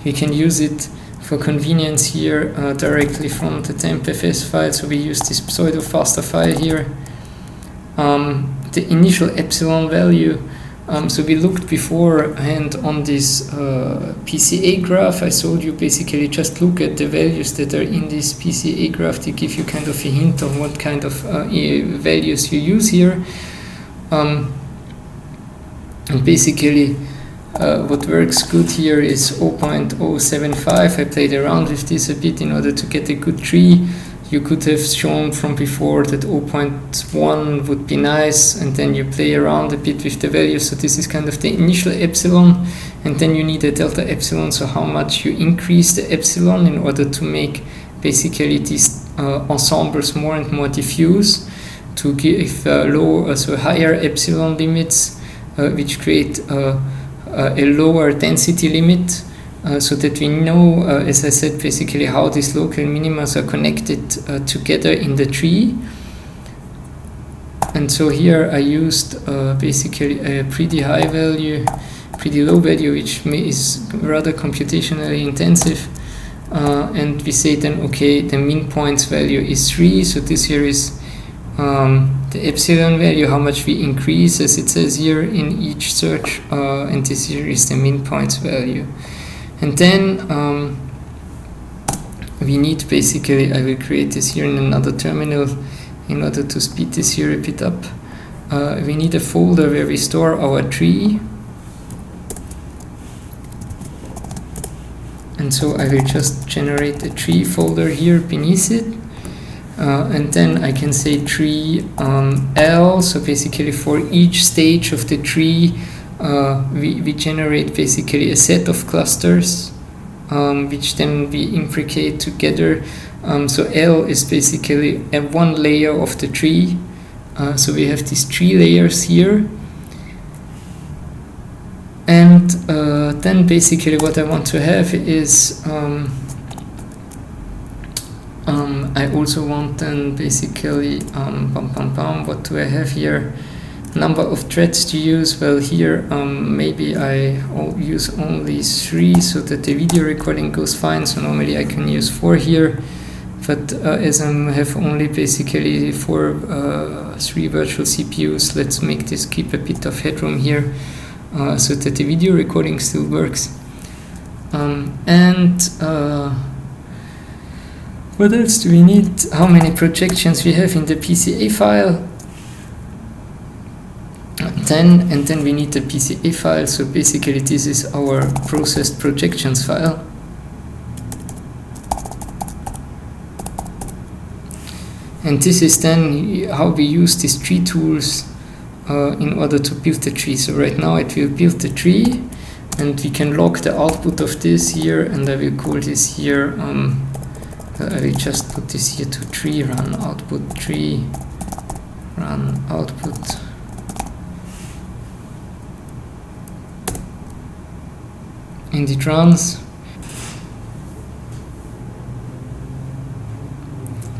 [SPEAKER 1] We can use it for convenience here directly from the tempfs file, so we use this pseudo faster file here. The initial epsilon value, so we looked beforehand on this PCA graph. I told you basically just look at the values that are in this PCA graph to give you kind of a hint of what kind of values you use here. And basically what works good here is 0.075. I played around with this a bit in order to get a good tree. You could have shown from before that 0.1 would be nice, and then you play around a bit with the values. So this is kind of the initial epsilon, and then you need a delta epsilon, so how much you increase the epsilon in order to make basically these ensembles more and more diffuse, to give so higher epsilon limits, which create a lower density limit. So that we know, as I said, basically how these local minimas are connected together in the tree. And so here I used basically a pretty high value, pretty low value, which is rather computationally intensive. And we say then, okay, the mean points value is 3. So this here is the epsilon value, how much we increase, as it says here in each search. And this here is the mean points value. And then we need basically, I will create this here in another terminal in order to speed this here a bit up. We need a folder where we store our tree. And so I will just generate a tree folder here beneath it. And then I can say tree L, so basically for each stage of the tree, we generate basically a set of clusters, which then we implicate together. So L is basically one layer of the tree. So we have these 3 layers here. And then basically what I want to have is I also want then basically what do I have here? Number of threads to use. Well, here maybe I use only 3 so that the video recording goes fine. So normally I can use 4 here, but as I have only basically 3 virtual CPUs, let's make this keep a bit of headroom here so that the video recording still works. What else do we need? How many projections we have in the PCA file? 10, and then we need the PCA file. So basically this is our processed projections file. And this is then how we use these tree tools in order to build the tree. So right now it will build the tree, and we can log the output of this here, and I will call this here, I will just put this here to tree run output, tree run output. And it runs,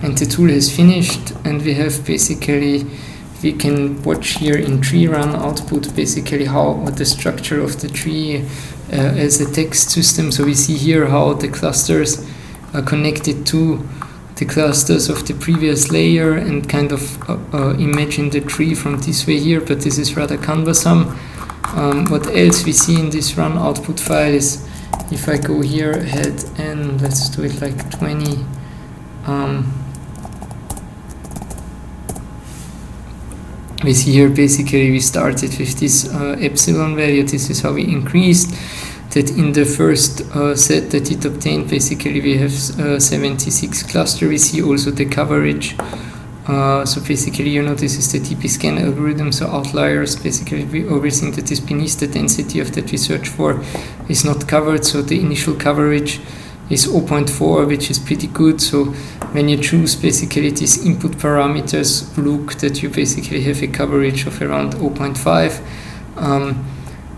[SPEAKER 1] and the tool has finished, and we have basically, we can watch here in tree run output basically what the structure of the tree as a text system. So we see here how the clusters are connected to the clusters of the previous layer, and kind of imagine the tree from this way here, but this is rather cumbersome. What else we see in this run output file is, if I go here ahead and let's do it like 20, we see here basically we started with this epsilon value. This is how we increased that. In the first set that it obtained, basically we have 76 cluster. We see also the coverage. So basically, you know, this is the TP scan algorithm. So outliers, basically everything that is beneath the density of that we search for is not covered. So the initial coverage is 0.4, which is pretty good. So when you choose basically these input parameters, look that you basically have a coverage of around 0.5.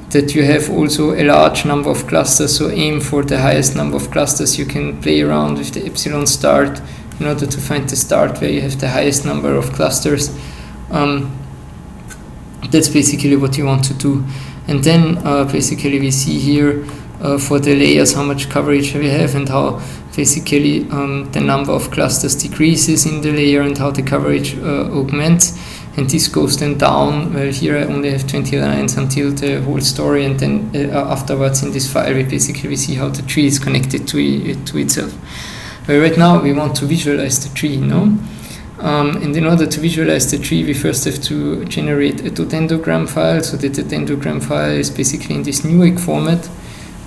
[SPEAKER 1] That you have also a large number of clusters. So aim for the highest number of clusters. You can play around with the epsilon start in order to find the start where you have the highest number of clusters. That's basically what you want to do. And then basically we see here for the layers how much coverage we have, and how basically the number of clusters decreases in the layer, and how the coverage augments. And this goes then down. Well, here I only have 20 lines until the whole story, and then afterwards in this file we see how the tree is connected to itself. But right now we want to visualize the tree, no? And in order to visualize the tree, we first have to generate a dendrogram file. So the dendrogram file is basically in this Newegg format,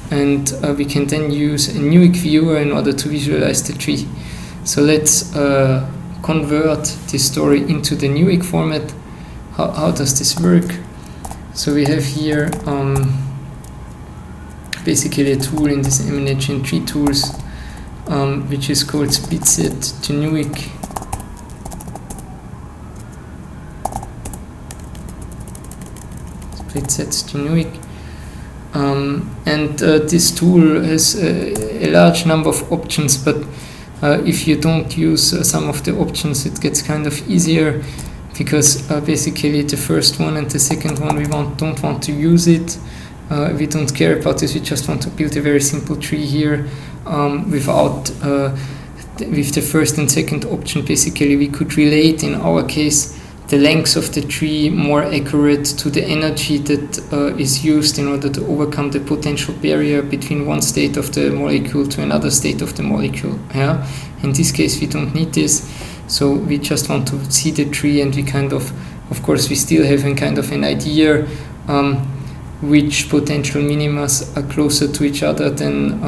[SPEAKER 1] and we can then use a Newegg viewer in order to visualize the tree. So let's convert this story into the Newegg format. How does this work? So we have here basically a tool in this MNHN-Tree-Tools, which is called splitset to Newegg. Splitset to Newegg. And this tool has a large number of options, but if you don't use some of the options, it gets kind of easier, because basically the first one and the second one we don't want to use it. We don't care about this. We just want to build a very simple tree here without with the first and second option. Basically we could relate, in our case, the length of the tree more accurate to the energy that is used in order to overcome the potential barrier between one state of the molecule to another state of the molecule. Yeah? In this case we don't need this, so we just want to see the tree, and we kind of course we still have a kind of an idea which potential minimas are closer to each other than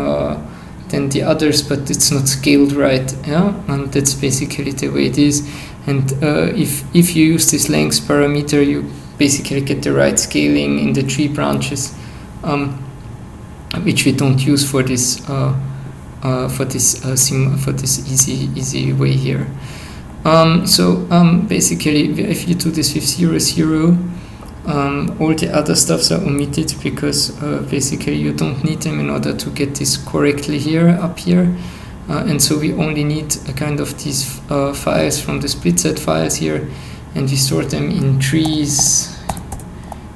[SPEAKER 1] the others, but it's not scaled right. Yeah? And that's basically the way it is. And if you use this length parameter, you basically get the right scaling in the tree branches, which we don't use for this easy way here. So basically, if you do this with 0, 0, All the other stuffs are omitted because basically you don't need them in order to get this correctly here, up here. And so we only need a kind of these files from the split set files here, and we store them in trees,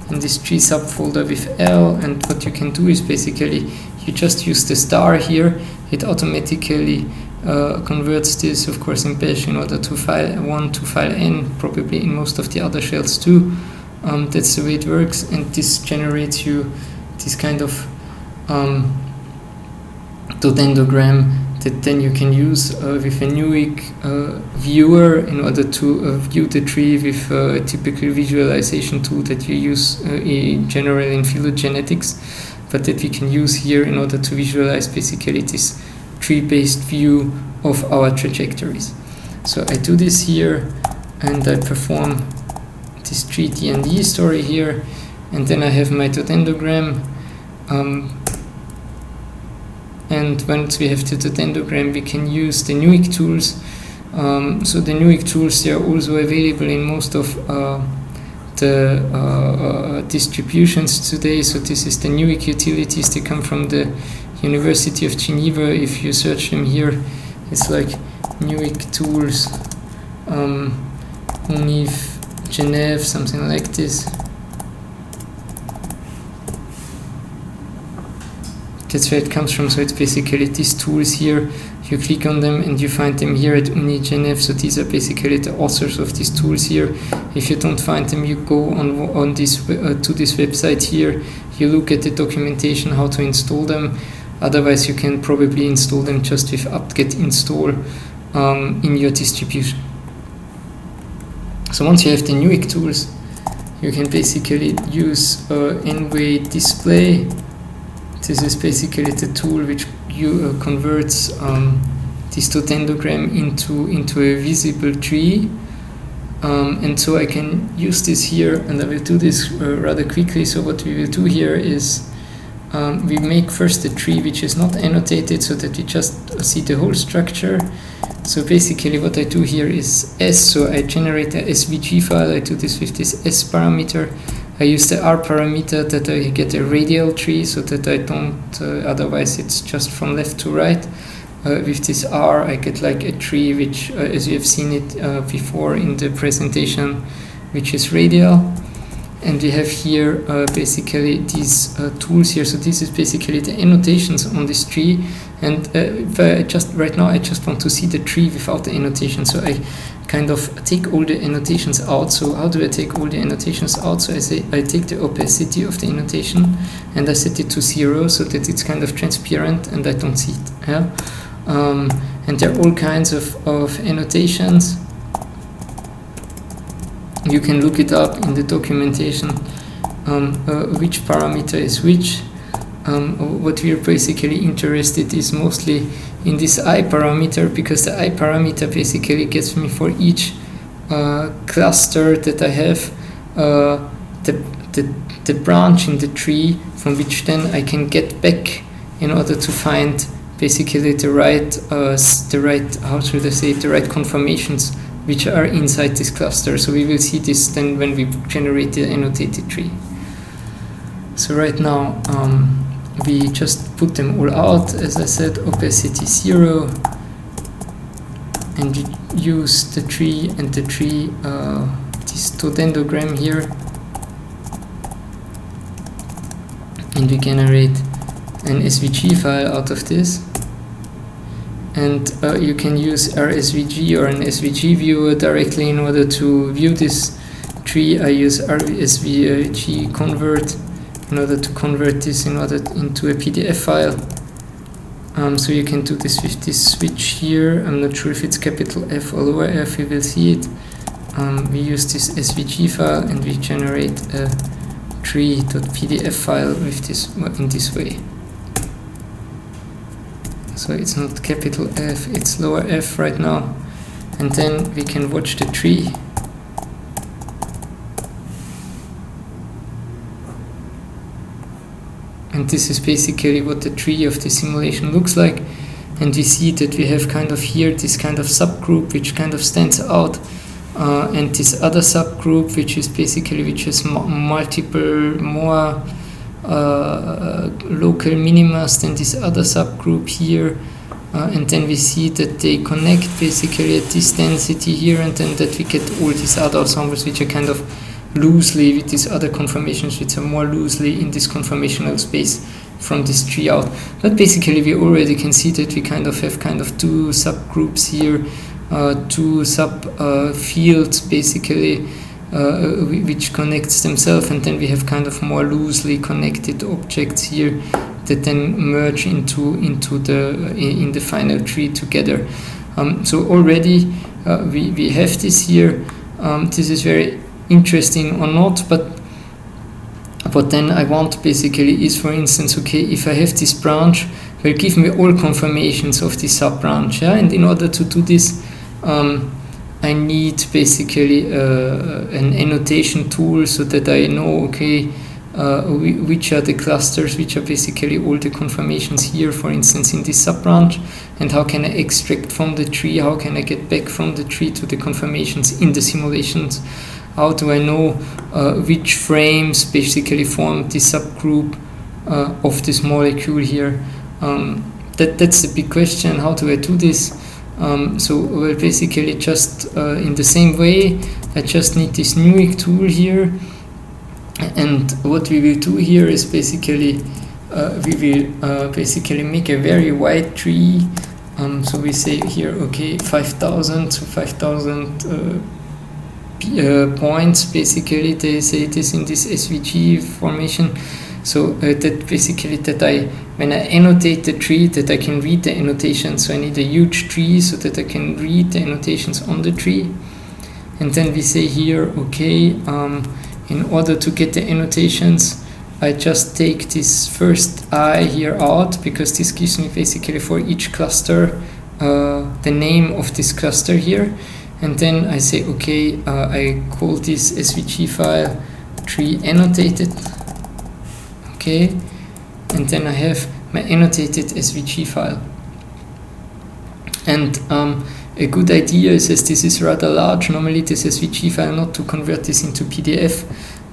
[SPEAKER 1] in this tree subfolder with L. And what you can do is basically you just use the star here. It automatically converts this, of course, in bash in order to file 1 to file n, probably in most of the other shells too. That's the way it works, and this generates you this kind of dodendogram that then you can use with a Newick viewer in order to view the tree with a typical visualization tool that you use in general in phylogenetics, but that we can use here in order to visualize basically this tree-based view of our trajectories. So I do this here, and I perform this tree D&D story here, and then I have my dodendogram. And once we have the dodendogram, we can use the Newick tools. So the Newick tools, they are also available in most of the distributions today. So this is the Newick utilities. They come from the University of Geneva. If you search them here, it's like Newick tools, Univ Genève, something like this. That's where it comes from. So it's basically these tools here. You click on them and you find them here at Uni Genève. So these are basically the authors of these tools here. If you don't find them, you go on this to this website here. You look at the documentation how to install them. Otherwise, you can probably install them just with apt-get install in your distribution. So once you have the Newick tools, you can basically use n-way display. This is basically the tool which converts this dodendogram into a visible tree. And so I can use this here, and I will do this rather quickly. So what we will do here is we make first a tree which is not annotated so that we just see the whole structure. So basically what I do here is S, so I generate a SVG file. I do this with this S parameter. I use the R parameter that I get a radial tree so that I don't, otherwise it's just from left to right. With this R I get like a tree which, as you have seen it before in the presentation, which is radial. And we have here basically these tools here. So this is basically the annotations on this tree. And if I just right now I just want to see the tree without the annotation. So I kind of take all the annotations out. So how do I take all the annotations out? So I say I take the opacity of the annotation and I set it to 0 so that it's kind of transparent and I don't see it. Yeah? And there are all kinds of annotations. You can look it up in the documentation, which parameter is which. What we are basically interested is mostly in this I parameter, because the I parameter basically gets me for each cluster that I have the branch in the tree from which then I can get back in order to find basically the right how should I say, the right conformations which are inside this cluster. So we will see this then when we generate the annotated tree. So right now we just put them all out, as I said, opacity 0, and we use the tree and the tree, this dodendogram here, and we generate an SVG file out of this. And you can use RSVG or an SVG viewer directly in order to view this tree. I use RSVG convert in order to convert this into a PDF file. So you can do this with this switch here. I'm not sure if it's capital F or lower F, you will see it. We use this SVG file and we generate a tree.pdf file with this in this way. So it's not capital F, it's lower F right now. And then we can watch the tree. And this is basically what the tree of the simulation looks like. And we see that we have kind of here this kind of subgroup which kind of stands out and this other subgroup, which has multiple more local minimas than this other subgroup here. And then we see that they connect basically at this density here, and then that we get all these other ensembles which are kind of loosely with these other conformations which are more loosely in this conformational space from this tree out. But basically we already can see that we kind of have kind of two subgroups here, two fields basically, which connects themselves, and then we have kind of more loosely connected objects here that then merge in the final tree together. So already we have this here. This is very interesting or not, but then I want basically is, for instance, okay, if I have this branch, will give me all conformations of this sub branch, yeah? And in order to do this, I need basically an annotation tool so that I know, okay, which are the clusters, which are basically all the conformations here, for instance, in this sub-branch, and how can I extract from the tree, how can I get back from the tree to the conformations in the simulations, how do I know which frames basically form this subgroup of this molecule here. That's the big question, how do I do this? So basically just in the same way, I just need this Newick tool here. And what we will do here is basically we will basically make a very wide tree. So we say here, okay, 5,000, so 5,000 points. Basically, they say it is in this SVG formation. So that basically when I annotate the tree, that I can read the annotations. So I need a huge tree so that I can read the annotations on the tree. And then we say here, okay. In order to get the annotations, I just take this first I here out, because this gives me basically for each cluster the name of this cluster here. And then I say, okay, I call this SVG file tree annotated. Okay, and then I have my annotated SVG file. And a good idea is, as this is rather large, normally this SVG file, not to convert this into PDF,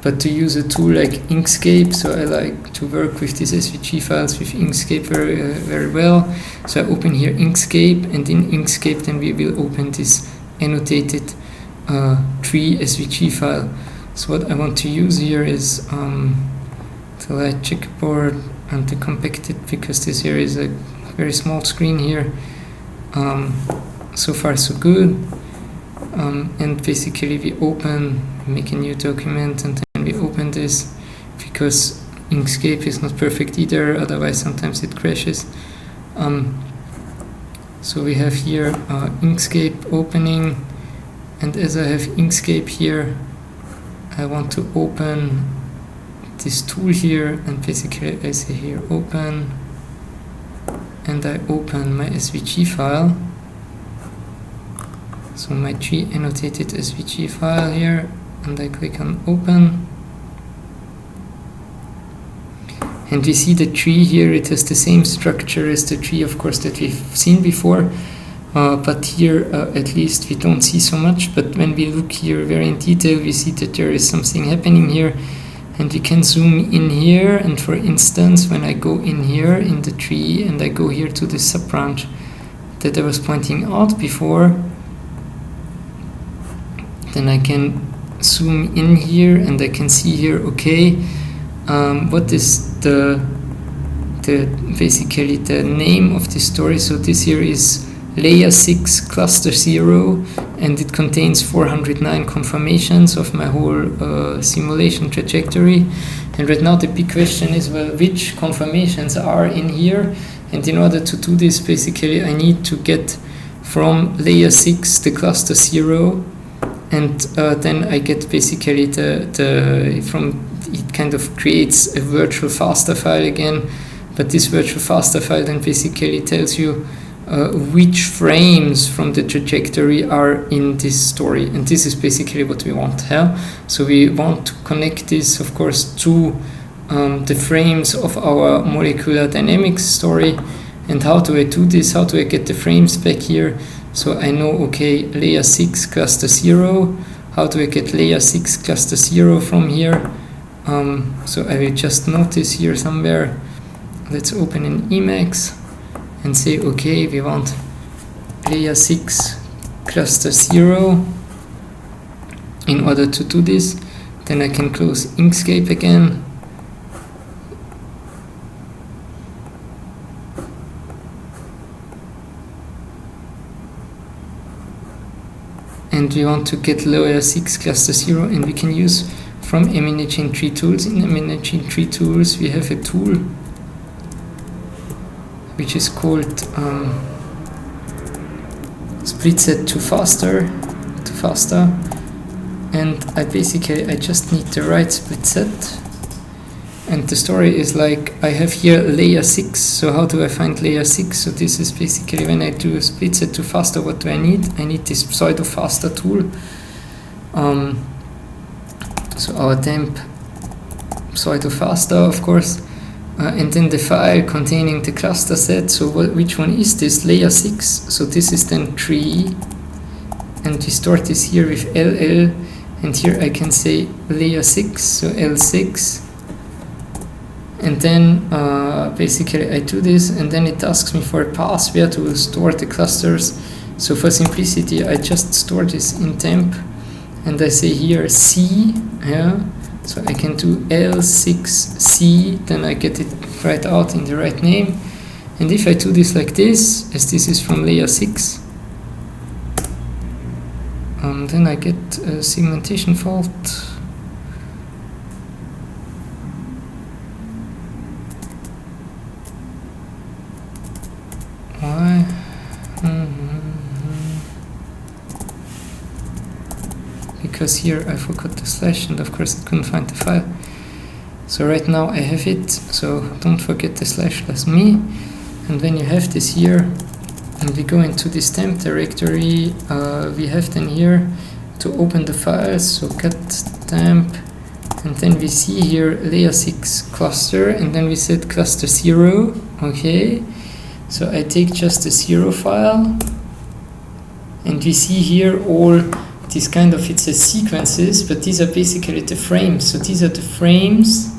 [SPEAKER 1] but to use a tool like Inkscape. So I like to work with these SVG files with Inkscape very well. So I open here Inkscape, and in Inkscape then we will open this annotated tree SVG file. So what I want to use here is the light checkboard and to compact it, because this here is a very small screen here. So far so good. And basically we make a new document, and then we open this, because Inkscape is not perfect either, otherwise sometimes it crashes. So we have here Inkscape opening, and as I have Inkscape here, I want to open this tool here, and basically I say here open, and I open my SVG file. So my tree annotated SVG file here, and I click on open. And we see the tree here, it has the same structure as the tree, of course, that we've seen before. But here, at least, we don't see so much. But when we look here very in detail, we see that there is something happening here. And we can zoom in here. And for instance, when I go in here in the tree, and I go here to the sub-branch that I was pointing out before, then I can zoom in here, and I can see here, okay, what is basically the name of this story. So this here is layer 6 cluster 0, and it contains 409 conformations of my whole simulation trajectory. And right now the big question is, well, which conformations are in here? And in order to do this, basically I need to get from layer 6 the cluster 0, and then I get basically it kind of creates a virtual FASTA file again, but this virtual FASTA file then basically tells you which frames from the trajectory are in this story, and this is basically what we want. So we want to connect this, of course, to the frames of our molecular dynamics story. And how do I do this? How do I get the frames back here? So I know, okay, layer 6 cluster 0. How do I get layer 6 cluster 0 from here? So I will just notice here somewhere. Let's open an Emacs and say, okay, we want layer 6 cluster 0. In order to do this, then I can close Inkscape again. And we want to get layer 6 cluster 0, and we can use from MNHN-Tree-Tools. In MNHN-Tree-Tools we have a tool which is called split set to faster, and I just need the right split set. And the story is like, I have here layer 6, so how do I find layer 6? So this is basically when I do a split set to faster, what do I need? I need this pseudo faster tool. So our temp pseudo faster, of course, and then the file containing the cluster set. So which one is this? Layer 6. So this is then tree, and we store this here with LL, and here I can say layer 6, so L6. And then basically I do this, and then it asks me for a path where to store the clusters. So for simplicity, I just store this in temp, and I say here C, yeah. So I can do L6C, then I get it right out in the right name. And if I do this like this, as this is from layer 6, then I get a segmentation fault. Why? Because here I forgot the slash, and of course it couldn't find the file. So right now I have it, so don't forget the slash plus me. And when you have this here, and we go into this temp directory, we have then here to open the files, so cat temp, and then we see here layer 6 cluster, and then we set cluster 0, okay. So I take just the 0 file, and we see here all these kind of, it says sequences, but these are basically the frames. So these are the frames.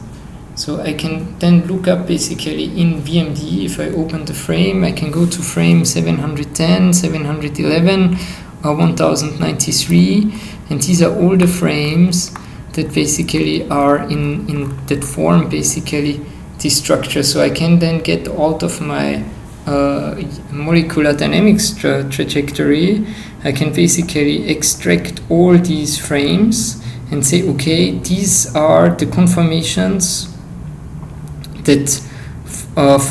[SPEAKER 1] So I can then look up basically in VMD, if I open the frame, I can go to frame 710, 711, or 1093, and these are all the frames that basically are in that form basically this structure. So I can then get out of my molecular dynamics trajectory, I can basically extract all these frames and say, okay, these are the conformations that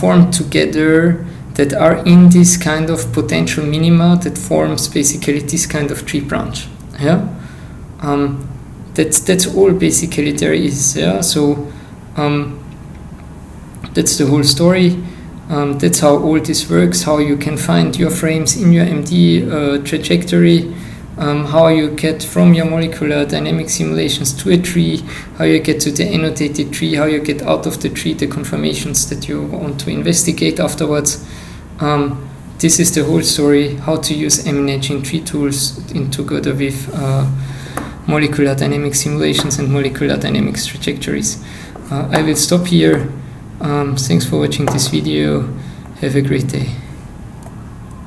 [SPEAKER 1] form together, that are in this kind of potential minima that forms basically this kind of tree branch. Yeah, that's all basically there is. Yeah, so that's the whole story. That's how all this works, how you can find your frames in your MD trajectory, how you get from your molecular dynamic simulations to a tree, how you get to the annotated tree, how you get out of the tree the conformations that you want to investigate afterwards. This is the whole story, how to use MNHN-Tree-Tools together with molecular dynamic simulations and molecular dynamics trajectories. I will stop here. Thanks for watching this video. Have a great day.